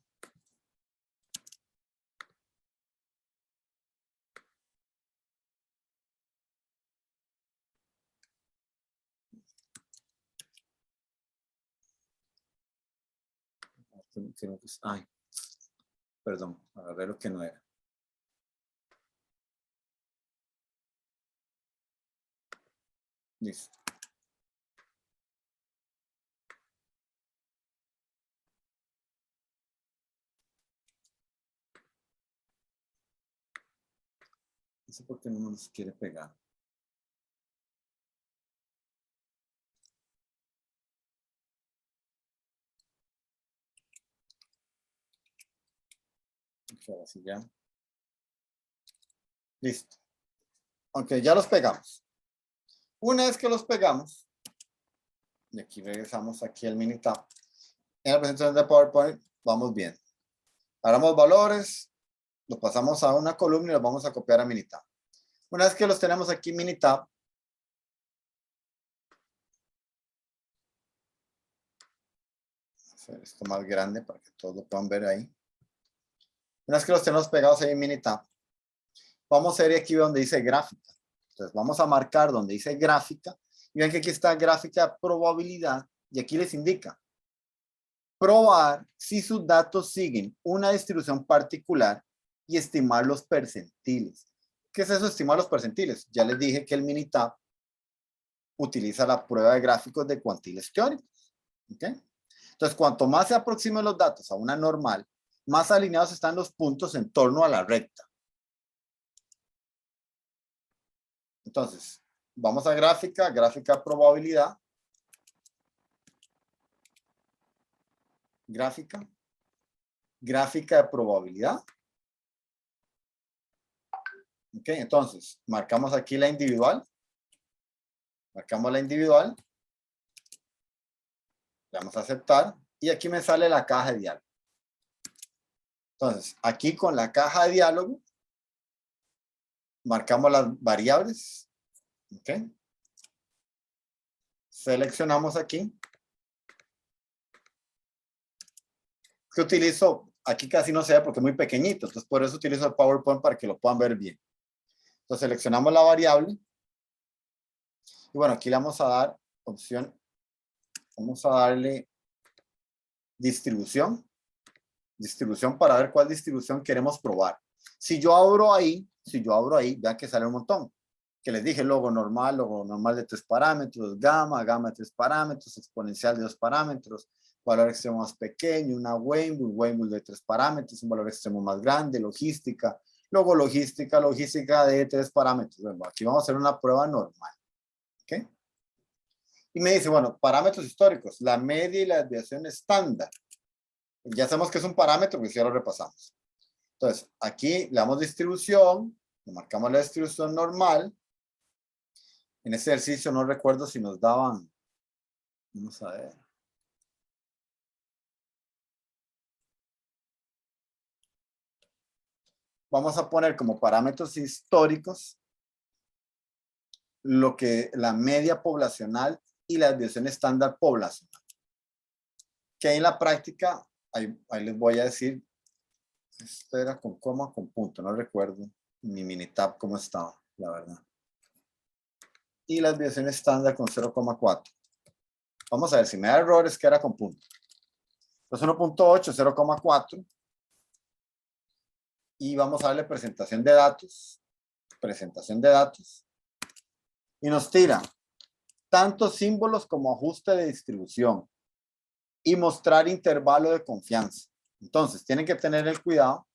Ay, perdón, agarré lo que no era. Listo. No sé por qué no nos quiere pegar. Ahora sí ya. Listo. Ok, ya los pegamos. Una vez que los pegamos, y aquí regresamos aquí al Minitab. En la presentación de PowerPoint vamos bien. Agarramos valores, los pasamos a una columna y los vamos a copiar a Minitab. Una vez que los tenemos aquí en Minitab, hacer esto más grande para que todos lo puedan ver ahí. Una vez que los tenemos pegados ahí en Minitab, Vamos a ir aquí donde dice gráfica. Entonces vamos a marcar donde dice gráfica. Y ven que aquí está gráfica de probabilidad. Y aquí les indica probar si sus datos siguen una distribución particular y estimar los percentiles. ¿Qué es eso, estimar los percentiles? Ya les dije que el Minitab utiliza la prueba de gráficos de cuantiles teóricos. ¿Okay? Entonces, cuanto más se aproximen los datos a una normal, más alineados están los puntos en torno a la recta. Entonces, vamos a gráfica, gráfica de probabilidad. Gráfica, gráfica de probabilidad. Ok, entonces, marcamos aquí la individual. Marcamos la individual. Le vamos a aceptar. Y aquí me sale la caja de diálogo. Entonces, aquí con la caja de diálogo, marcamos las variables. Ok. Seleccionamos aquí. Que utilizo, aquí casi no se ve porque es muy pequeñito, entonces por eso utilizo el PowerPoint para que lo puedan ver bien. Entonces seleccionamos la variable. Y bueno, aquí le vamos a dar opción. Vamos a darle distribución. Distribución para ver cuál distribución queremos probar. Si yo abro ahí, vean que sale un montón. Que les dije logo normal de 3 parámetros, gamma de 3 parámetros, exponencial de 2 parámetros, valor extremo más pequeño, una Weinbull de 3 parámetros, un valor extremo más grande, logística, luego logística de 3 parámetros. Bueno, aquí vamos a hacer una prueba normal. ¿Okay? Y me dice, bueno, parámetros históricos, la media y la desviación estándar. Ya sabemos que es un parámetro, porque ya lo repasamos. Entonces, aquí le damos distribución, le marcamos la distribución normal. En este ejercicio no recuerdo si nos daban, vamos a ver. Vamos a poner como parámetros históricos lo que la media poblacional y la desviación estándar poblacional. Que ahí en la práctica, ahí les voy a decir, esto era con coma, con punto, no recuerdo mi Minitab cómo estaba, la verdad. Y la desviación estándar con 0,4. Vamos a ver, si me da errores, que era con punto. Entonces 1.8, 0,4. Y vamos a darle presentación de datos. Presentación de datos. Y nos tira tantos símbolos como ajuste de distribución. Y mostrar intervalo de confianza. Entonces, tienen que tener el cuidado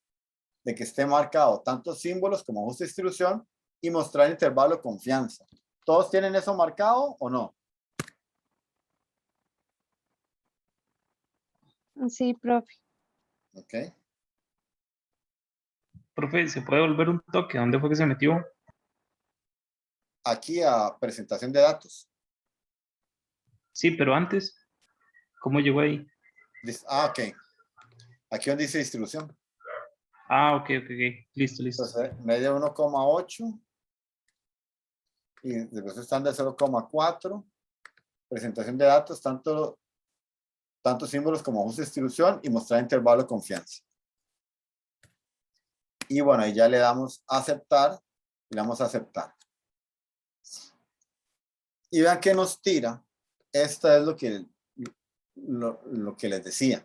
de que esté marcado tantos símbolos como ajuste de distribución y mostrar intervalo de confianza. ¿Todos tienen eso marcado o no? Sí, profe. Ok. Profe, ¿se puede volver un toque? ¿Dónde fue que se metió? Aquí a presentación de datos. Sí, pero antes, ¿cómo llegó ahí? Ok. Aquí donde dice distribución. Ah, ok. Listo. Entonces, media 1,8. Y después estándar 0,4. Presentación de datos, tanto símbolos como ajuste de distribución y mostrar intervalo de confianza. Y bueno, ahí ya le damos a aceptar. Y le damos a aceptar. Y vean que nos tira. Esto es lo que les decía.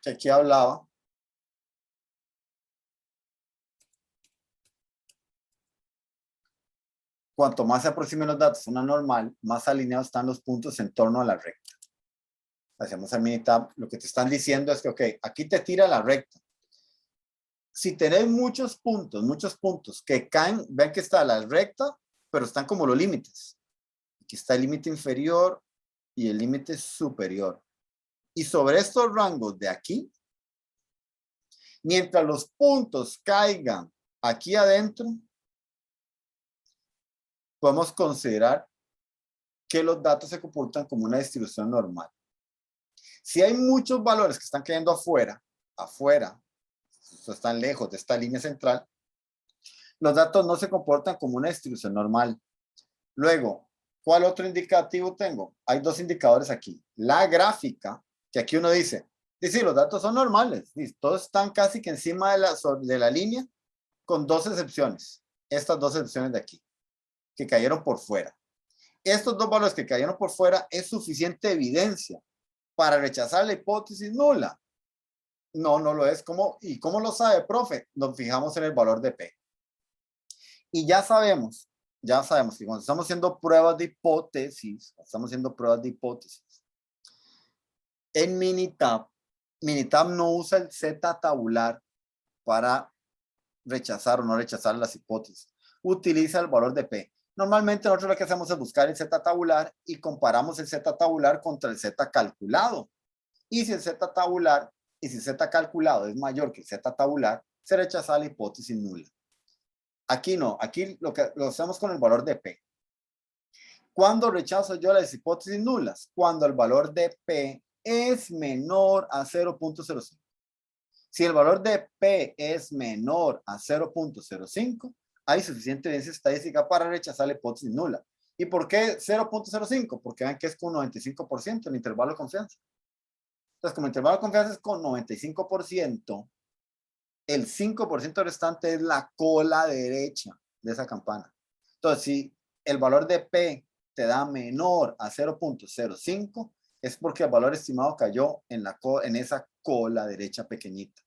Que aquí hablaba. Cuanto más se aproximen los datos a una normal, más alineados están los puntos en torno a la recta. Hacemos el Minitab. Lo que te están diciendo es que, ok, aquí te tira la recta. Si tenés muchos puntos que caen, ven que está la recta, pero están como los límites. Aquí está el límite inferior y el límite superior. Y sobre estos rangos de aquí, mientras los puntos caigan aquí adentro, podemos considerar que los datos se comportan como una distribución normal. Si hay muchos valores que están cayendo afuera, están lejos de esta línea central, los datos no se comportan como una distribución normal. Luego, ¿cuál otro indicativo tengo? Hay dos indicadores aquí. La gráfica, que aquí uno dice, Y sí, los datos son normales. Sí, todos están casi que encima de la línea, con dos excepciones. Estas dos excepciones de aquí, que cayeron por fuera. Estos dos valores que cayeron por fuera es suficiente evidencia para rechazar la hipótesis nula. No, no lo es. ¿Y cómo lo sabe, profe? Nos fijamos en el valor de P. Y ya sabemos que cuando estamos haciendo pruebas de hipótesis, en Minitab no usa el Z tabular para rechazar o no rechazar las hipótesis. Utiliza el valor de P. Normalmente nosotros lo que hacemos es buscar el Z tabular y comparamos el Z tabular contra el Z calculado. Y si el Z calculado es mayor que el Z tabular, se rechaza la hipótesis nula. Aquí no, aquí lo hacemos con el valor de P. ¿Cuándo rechazo yo las hipótesis nulas? Cuando el valor de P es menor a 0.05. Si el valor de P es menor a 0.05, hay suficiente evidencia estadística para rechazar la hipótesis nula. ¿Y por qué 0.05? Porque ven que es con 95% el intervalo de confianza. Entonces, como el intervalo de confianza es con 95%, el 5% restante es la cola derecha de esa campana. Entonces, si el valor de P te da menor a 0.05, es porque el valor estimado cayó en esa cola derecha pequeñita.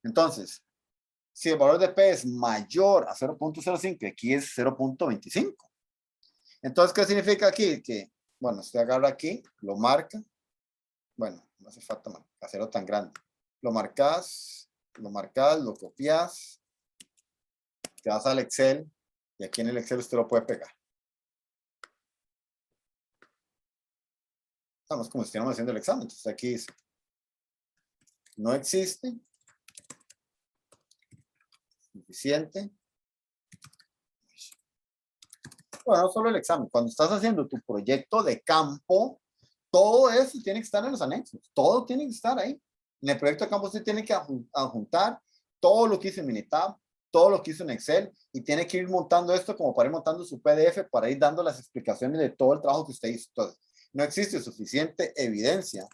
Entonces, si el valor de P es mayor a 0.05, aquí es 0.25. Entonces, ¿qué significa aquí? Que, bueno, usted agarra aquí, lo marca. Bueno, no hace falta hacerlo tan grande. Lo marcas, lo copias, te vas al Excel y aquí en el Excel usted lo puede pegar. Estamos como si estuviéramos haciendo el examen. Entonces aquí dice, no existe suficiente. Bueno, no solo el examen. Cuando estás haciendo tu proyecto de campo, todo eso tiene que estar en los anexos. Todo tiene que estar ahí. En el proyecto de campo usted tiene que adjuntar todo lo que hizo en Minitab, todo lo que hizo en Excel, y tiene que ir montando esto como para ir montando su PDF, para ir dando las explicaciones de todo el trabajo que usted hizo. Entonces, no existe suficiente evidencia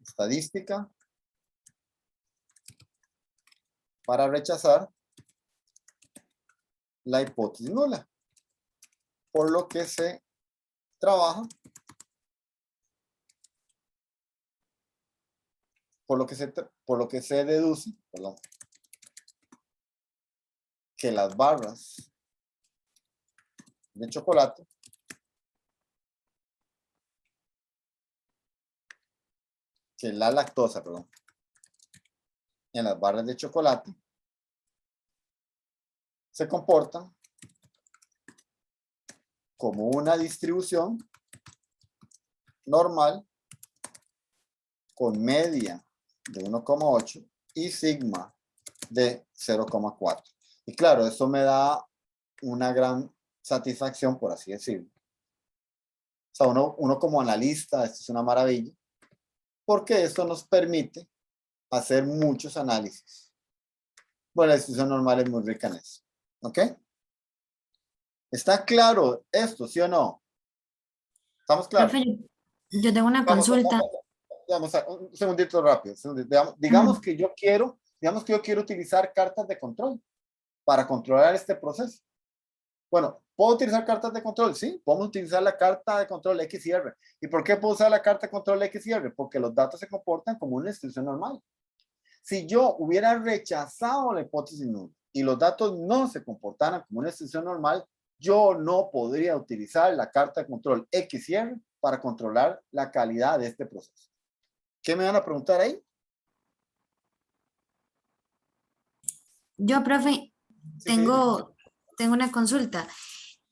estadística para rechazar la hipótesis nula, por lo que se trabaja, por lo que se deduce, perdón, que las barras de chocolate que la lactosa, perdón, en las barras de chocolate se comportan como una distribución normal con media de 1,8 y sigma de 0,4. Y claro, eso me da una gran satisfacción, por así decirlo. O sea, uno como analista, esto es una maravilla, porque esto nos permite hacer muchos análisis. Bueno, la distribución normal es muy rica en eso. ¿Ok? ¿Está claro esto, sí o no? ¿Estamos claros? Profe, yo tengo una consulta. Vamos a, un segundito rápido. Digamos que yo quiero utilizar cartas de control para controlar este proceso. Bueno, ¿puedo utilizar cartas de control? Sí, podemos utilizar la carta de control X y R. ¿Y por qué puedo usar la carta de control X y R? Porque los datos se comportan como una distribución normal. Si yo hubiera rechazado la hipótesis nula y los datos no se comportaran como una distribución normal, yo no podría utilizar la carta de control X y R para controlar la calidad de este proceso. ¿Qué me van a preguntar ahí? Yo, profe, Sí, tengo una consulta.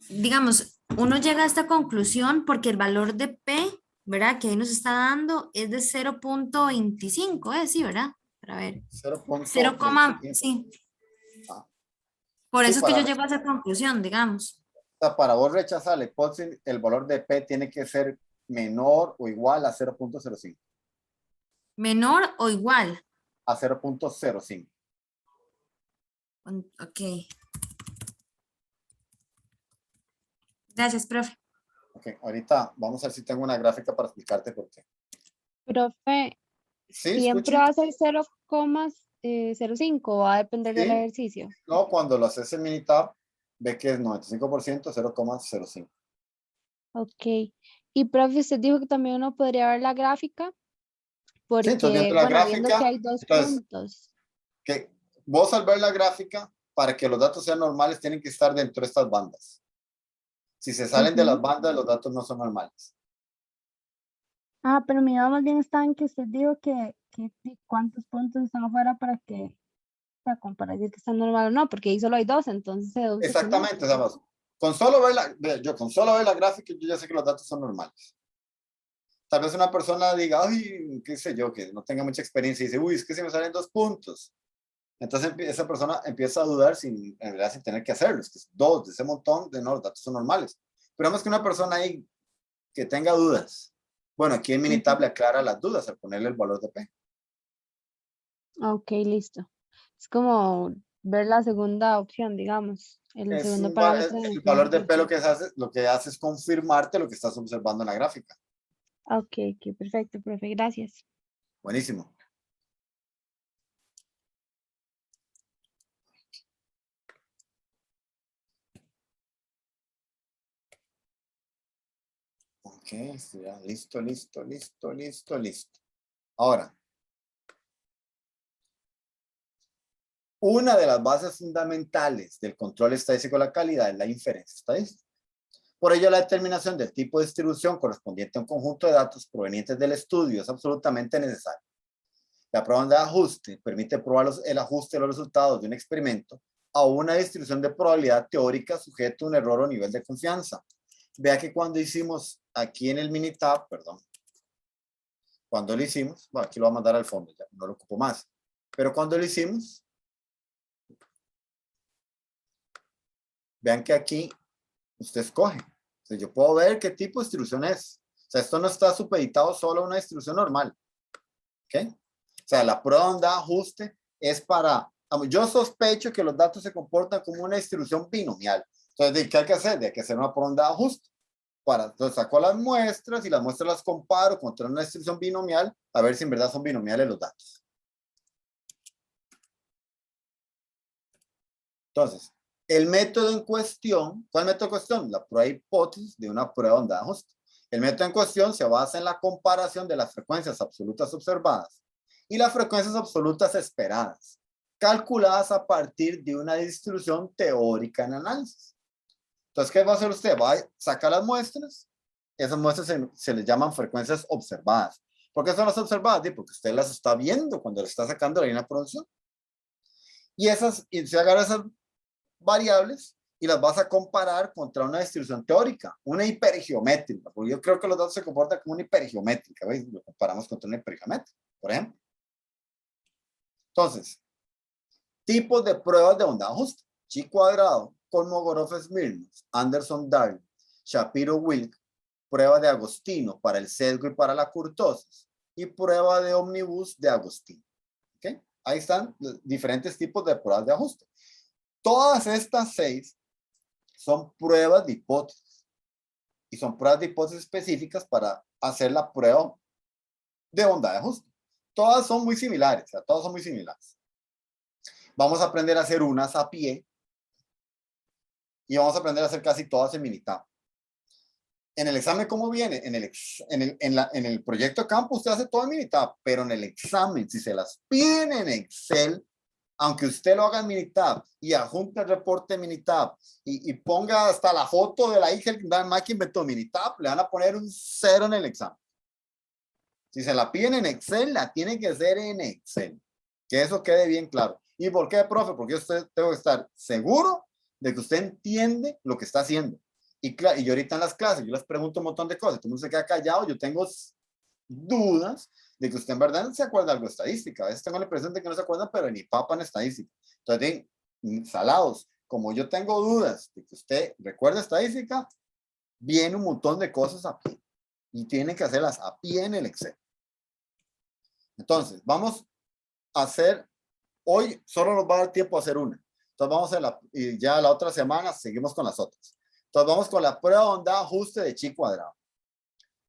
Digamos, uno llega a esta conclusión porque el valor de P, ¿verdad? Que ahí nos está dando es de 0.25, sí, ¿verdad? Para ver. 0, 0.25. sí. Ah. Por Sí, eso es que yo llego a esa conclusión, digamos. O sea, para vos rechazar la hipótesis, el valor de P tiene que ser menor o igual a 0.05. Menor o igual. A 0.05. Ok. Gracias, profe. Ok, ahorita vamos a ver si tengo una gráfica para explicarte por qué. Profe, Sí, ¿siempre escuchen. va a ser 0,05 o va a depender del Sí. ejercicio? No, cuando lo haces en Minitab, ve que es 95%, 0,05. Ok. Y profe, usted dijo que también uno podría ver la gráfica Sí, entonces porque, viendo la bueno, viendo que gráfica, hay dos entonces, puntos. que vos al ver la gráfica, para que los datos sean normales, tienen que estar dentro de estas bandas. Si se salen de las Ujú. bandas, los datos no son normales. Ah, pero mi duda más bien está en que usted dijo que sí, cuántos puntos están afuera para que, o sea, como para decir que está normal o no, porque ahí solo hay dos, entonces se deduce que no. Exactamente, o sea, con solo ver yo con solo ver la gráfica, yo ya sé que los datos son normales. Tal vez una persona diga, ay, qué sé yo, que no tenga mucha experiencia y dice, uy, es que se me salen 2 puntos. Entonces esa persona empieza a dudar sin, en realidad, sin tener que hacerlo. Es que dos de ese montón de no, los datos son normales. Pero vemos que una persona ahí que tenga dudas, bueno, aquí en Ujú. Minitab le aclara las dudas al ponerle el valor de P. Ok, listo. Es como ver la segunda opción, digamos, el Es segundo un, parámetro en el el valor de ejercicio. P lo que hace es confirmarte lo que estás observando en la gráfica. Ok, ok, perfecto, profe, gracias. Buenísimo. Ok, ya, listo, listo, listo, listo, listo. Ahora, una de las bases fundamentales del control estadístico de la calidad es la inferencia estadística. Por ello, la determinación del tipo de distribución correspondiente a un conjunto de datos provenientes del estudio es absolutamente necesaria. La prueba de ajuste permite probar el ajuste de los resultados de un experimento a una distribución de probabilidad teórica sujeto a un error o nivel de confianza. Vea que cuando hicimos aquí en el Minitab, perdón, cuando lo hicimos, bueno, aquí lo voy a mandar al fondo, ya no lo ocupo más, pero cuando lo hicimos, vean que aquí usted escoge. O sea, yo puedo ver qué tipo de distribución es. O sea, esto no está supeditado solo a una distribución normal. ¿Ok? O sea, la prueba de ajuste es para... Yo sospecho que los datos se comportan como una distribución binomial. Entonces, ¿qué hay que hacer? Hay que hacer una prueba de ajuste. Entonces, saco las muestras y las muestras las comparo contra una distribución binomial a ver si en verdad son binomiales los datos. Entonces, el método en cuestión, ¿cuál método en cuestión? La prueba de hipótesis de una prueba de ajuste. El método en cuestión se basa en la comparación de las frecuencias absolutas observadas y las frecuencias absolutas esperadas, calculadas a partir de una distribución teórica en análisis. Entonces, ¿qué va a hacer usted? Va a sacar las muestras. Esas muestras se les llaman frecuencias observadas. ¿Por qué son las observadas? Porque usted las está viendo cuando le está sacando la línea de producción. Y se agarra esas variables y las vas a comparar contra una distribución teórica, una hipergeométrica, porque yo creo que los datos se comportan como una hipergeométrica, ¿veis? Lo comparamos contra una hipergeométrica, por ejemplo. Entonces, tipos de pruebas de onda de ajuste. Chi cuadrado, Kolmogorov-Smirnov, Anderson-Darling, Shapiro-Wilk, prueba de Agostino para el sesgo y para la kurtosis, y prueba de Omnibus de Agostino. ¿Okay? Ahí están los diferentes tipos de pruebas de ajuste. Todas estas 6 son pruebas de hipótesis. Y son pruebas de hipótesis específicas para hacer la prueba de onda de ajuste. Todas son muy similares, o sea, todas son muy similares. Vamos a aprender a hacer unas a pie y vamos a aprender a hacer casi todas en Minitab. En el examen, ¿cómo viene? En el proyecto de campo usted hace todo en Minitab, pero en el examen, si se las piden en Excel, aunque usted lo haga en Minitab y adjunte el reporte de Minitab y ponga hasta la foto de la hija que inventó Minitab, le van a poner un 0 en el examen. Si se la piden en Excel, la tiene que hacer en Excel. Que eso quede bien claro. ¿Y por qué, profe? Porque yo tengo que estar seguro de que usted entiende lo que está haciendo. Y yo ahorita en las clases, yo les pregunto un montón de cosas. Todo el mundo se queda callado. Yo tengo dudas de que usted en verdad se acuerda algo de estadística. A veces tengo la impresión de que no se acuerdan, pero ni papa en estadística. Entonces, salados, como yo tengo dudas de que usted recuerda estadística, viene un montón de cosas a pie. Y tienen que hacerlas a pie en el Excel. Entonces, vamos a hacer, hoy solo nos va a dar tiempo a hacer una. Entonces, vamos a y ya la otra semana seguimos con las otras. Entonces, vamos con la prueba de bondad de ajuste de chi cuadrado.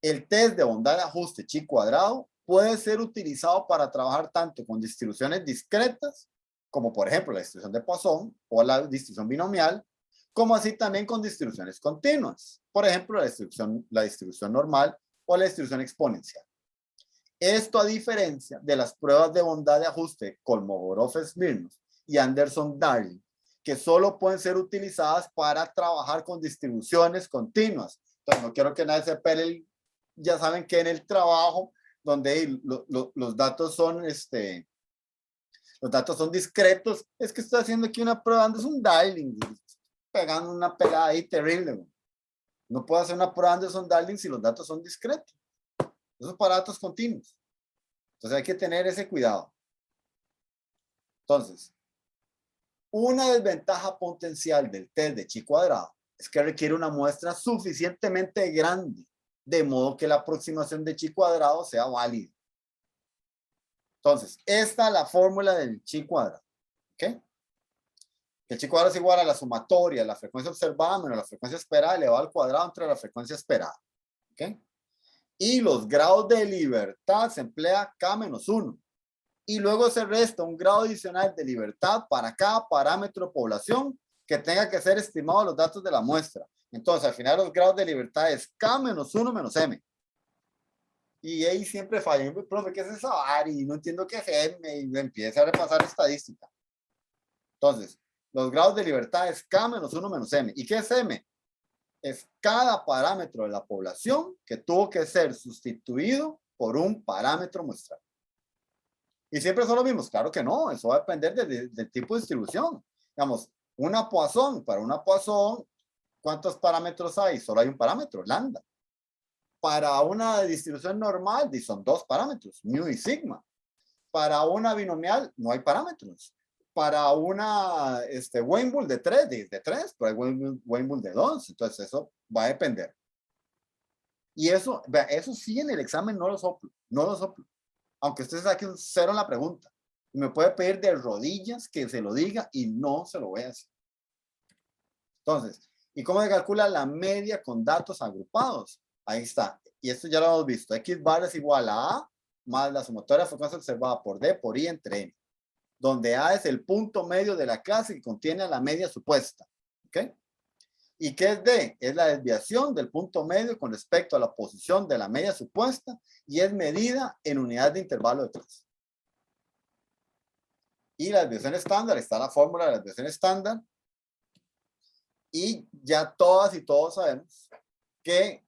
El test de bondad de ajuste chi cuadrado puede ser utilizado para trabajar tanto con distribuciones discretas, como por ejemplo la distribución de Poisson o la distribución binomial, como así también con distribuciones continuas, por ejemplo la distribución normal o la distribución exponencial. Esto a diferencia de las pruebas de bondad de ajuste Kolmogorov-Smirnov y Anderson-Darling, que solo pueden ser utilizadas para trabajar con distribuciones continuas. Entonces no quiero que nadie se pele, ya saben que en el trabajo donde los datos son los datos son discretos, es que estoy haciendo aquí una prueba Anderson-Darling, pegando una pelada ahí terrible. No puedo hacer una prueba Anderson-Darling si los datos son discretos. Esos para datos continuos. Entonces hay que tener ese cuidado. Entonces, una desventaja potencial del test de chi cuadrado es que requiere una muestra suficientemente grande, de modo que la aproximación de chi cuadrado sea válida. Entonces, esta es la fórmula del chi cuadrado. ¿Ok? El chi cuadrado es igual a la sumatoria, la frecuencia observada menos la frecuencia esperada elevado al cuadrado entre la frecuencia esperada. ¿Ok? Y los grados de libertad se emplea K-1. Y luego se resta un grado adicional de libertad para cada parámetro de población que tenga que ser estimado los datos de la muestra. Entonces, al final los grados de libertad es K-1 menos M. Y ahí siempre falla. Profe, ¿qué es esa vara? Y no entiendo qué es M. Y empieza a repasar estadística. Entonces, los grados de libertad es K-1 menos M. ¿Y qué es M? Es cada parámetro de la población que tuvo que ser sustituido por un parámetro muestral. Y siempre son los mismos. Claro que no, eso va a depender del tipo de distribución. Digamos, una Poisson, para una Poisson, ¿cuántos parámetros hay? Solo hay un parámetro, lambda. Para una distribución normal, son dos parámetros, mu y sigma. Para una binomial, no hay parámetros. Para una Weinbull de 3, de 3, pero hay Weinbull de 2. Entonces eso va a depender. Y eso sí en el examen no lo soplo. No lo soplo. Aunque usted saque un 0 en la pregunta. Me puede pedir de rodillas que se lo diga y no se lo voy a decir. Entonces, ¿y cómo se calcula la media con datos agrupados? Ahí está. Y esto ya lo hemos visto. X bar es igual a A más la sumatoria de frecuencia observada por D por I entre N. Donde A es el punto medio de la clase que contiene a la media supuesta. ¿Ok? ¿Y qué es D? Es la desviación del punto medio con respecto a la posición de la media supuesta y es medida en unidades de intervalo de clase. Y la desviación estándar, está la fórmula de la desviación estándar. Y ya todas y todos sabemos que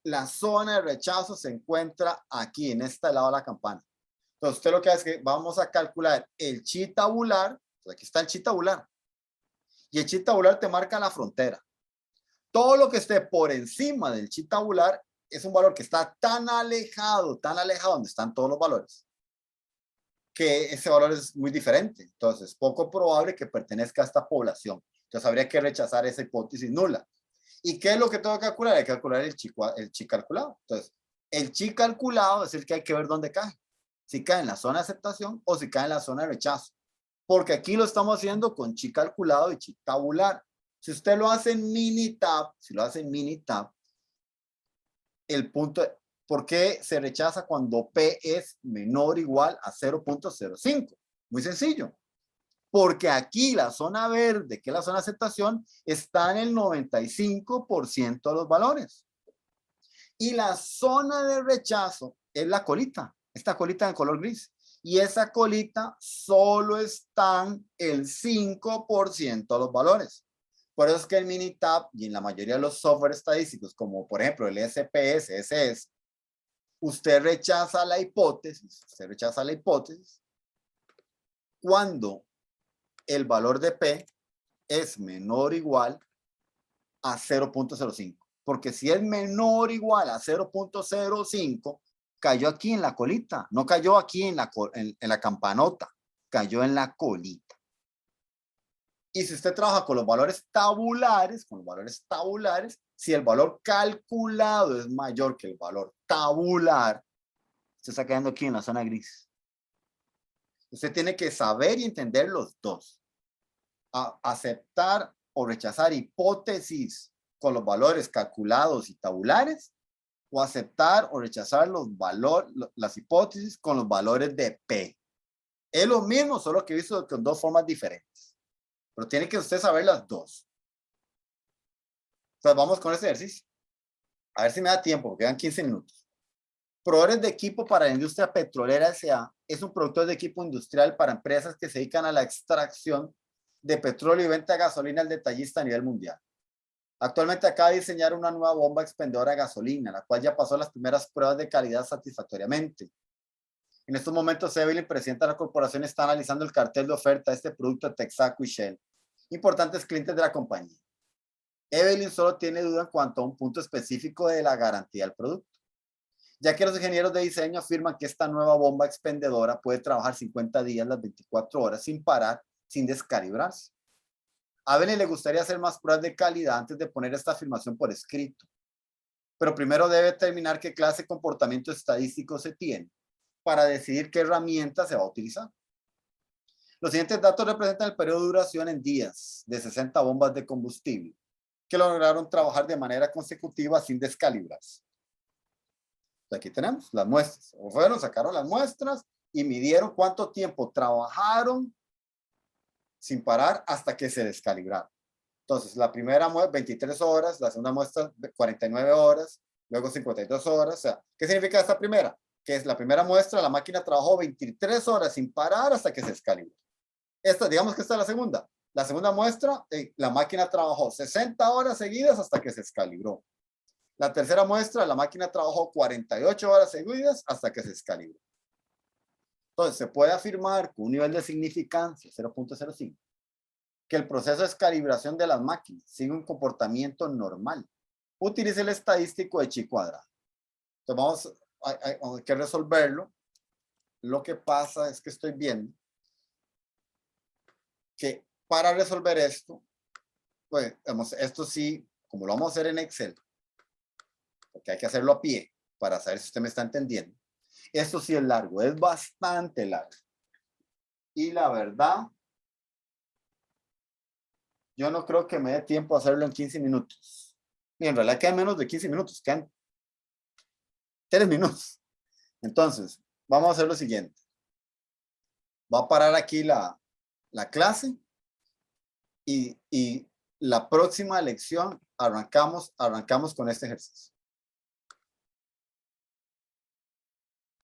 la zona de rechazo se encuentra aquí, en este lado de la campana. Entonces, usted lo que hace es que vamos a calcular el chi tabular. Aquí está el chi tabular. Y el chi tabular te marca la frontera. Todo lo que esté por encima del chi tabular es un valor que está tan alejado donde están todos los valores, que ese valor es muy diferente. Entonces, es poco probable que pertenezca a esta población. Entonces, habría que rechazar esa hipótesis nula. ¿Y qué es lo que tengo que calcular? Hay que calcular el chi calculado. Entonces, el chi calculado es el que hay que ver dónde cae. Si cae en la zona de aceptación o si cae en la zona de rechazo. Porque aquí lo estamos haciendo con chi calculado y chi tabular. Si usted lo hace en Minitab, el punto, ¿por qué se rechaza cuando P es menor o igual a 0.05? Muy sencillo. Porque aquí la zona verde, que es la zona de aceptación, está en el 95% de los valores. Y la zona de rechazo es la colita, esta colita de color gris. Y esa colita solo están el 5% de los valores. Por eso es que en Minitab y en la mayoría de los software estadísticos, como por ejemplo el SPS, SS, usted rechaza la hipótesis, cuando el valor de P es menor o igual a 0.05. Porque si es menor o igual a 0.05, cayó aquí en la colita. No cayó aquí en la campanota. Cayó en la colita. Y si usted trabaja con los valores tabulares, si el valor calculado es mayor que el valor tabular, se está quedando aquí en la zona gris. Usted tiene que saber y entender los dos. Aceptar o rechazar hipótesis con los valores calculados y tabulares o aceptar o rechazar los valores, las hipótesis con los valores de P. Es lo mismo, solo que he visto con dos formas diferentes. Pero tiene que usted saber las dos. Entonces vamos con este ejercicio. A ver si me da tiempo, porque quedan 15 minutos. Proveedores de equipo para la industria petrolera S.A. es un productor de equipo industrial para empresas que se dedican a la extracción de petróleo y venta de gasolina al detallista a nivel mundial. Actualmente acaba de diseñar una nueva bomba expendedora de gasolina, la cual ya pasó las primeras pruebas de calidad satisfactoriamente. En estos momentos, Evelyn, presidenta de la corporación, está analizando el cartel de oferta de este producto de Texaco y Shell, importantes clientes de la compañía. Evelyn solo tiene duda en cuanto a un punto específico de la garantía del producto, ya que los ingenieros de diseño afirman que esta nueva bomba expendedora puede trabajar 50 días las 24 horas sin parar, sin descalibrarse. A Evelyn le gustaría hacer más pruebas de calidad antes de poner esta afirmación por escrito, pero primero debe determinar qué clase de comportamiento estadístico se tiene para decidir qué herramienta se va a utilizar. Los siguientes datos representan el periodo de duración en días de 60 bombas de combustible que lograron trabajar de manera consecutiva sin descalibrarse. Aquí tenemos las muestras. O fueron, sacaron las muestras y midieron cuánto tiempo trabajaron sin parar hasta que se descalibraron. Entonces, la primera muestra, 23 horas, la segunda muestra, 49 horas, luego 52 horas. O sea, ¿qué significa esta primera? Que es la primera muestra, la máquina trabajó 23 horas sin parar hasta que se descalibró. Esta, digamos que esta es la segunda. La segunda muestra, la máquina trabajó 60 horas seguidas hasta que se descalibró. La tercera muestra, la máquina trabajó 48 horas seguidas hasta que se descalibró. Entonces, se puede afirmar con un nivel de significancia, 0.05, que el proceso de descalibración de las máquinas sigue un comportamiento normal. Utilice el estadístico de chi cuadrado. Entonces, hay que resolverlo. Lo que pasa es que estoy viendo que para resolver esto, pues, esto sí, como lo vamos a hacer en Excel, porque hay que hacerlo a pie para saber si usted me está entendiendo. Esto sí es largo, es bastante largo. Y la verdad, yo no creo que me dé tiempo a hacerlo en 15 minutos. Y en realidad quedan menos de 15 minutos, quedan 3 minutos. Entonces, vamos a hacer lo siguiente. Va a parar aquí la clase y la próxima lección arrancamos con este ejercicio.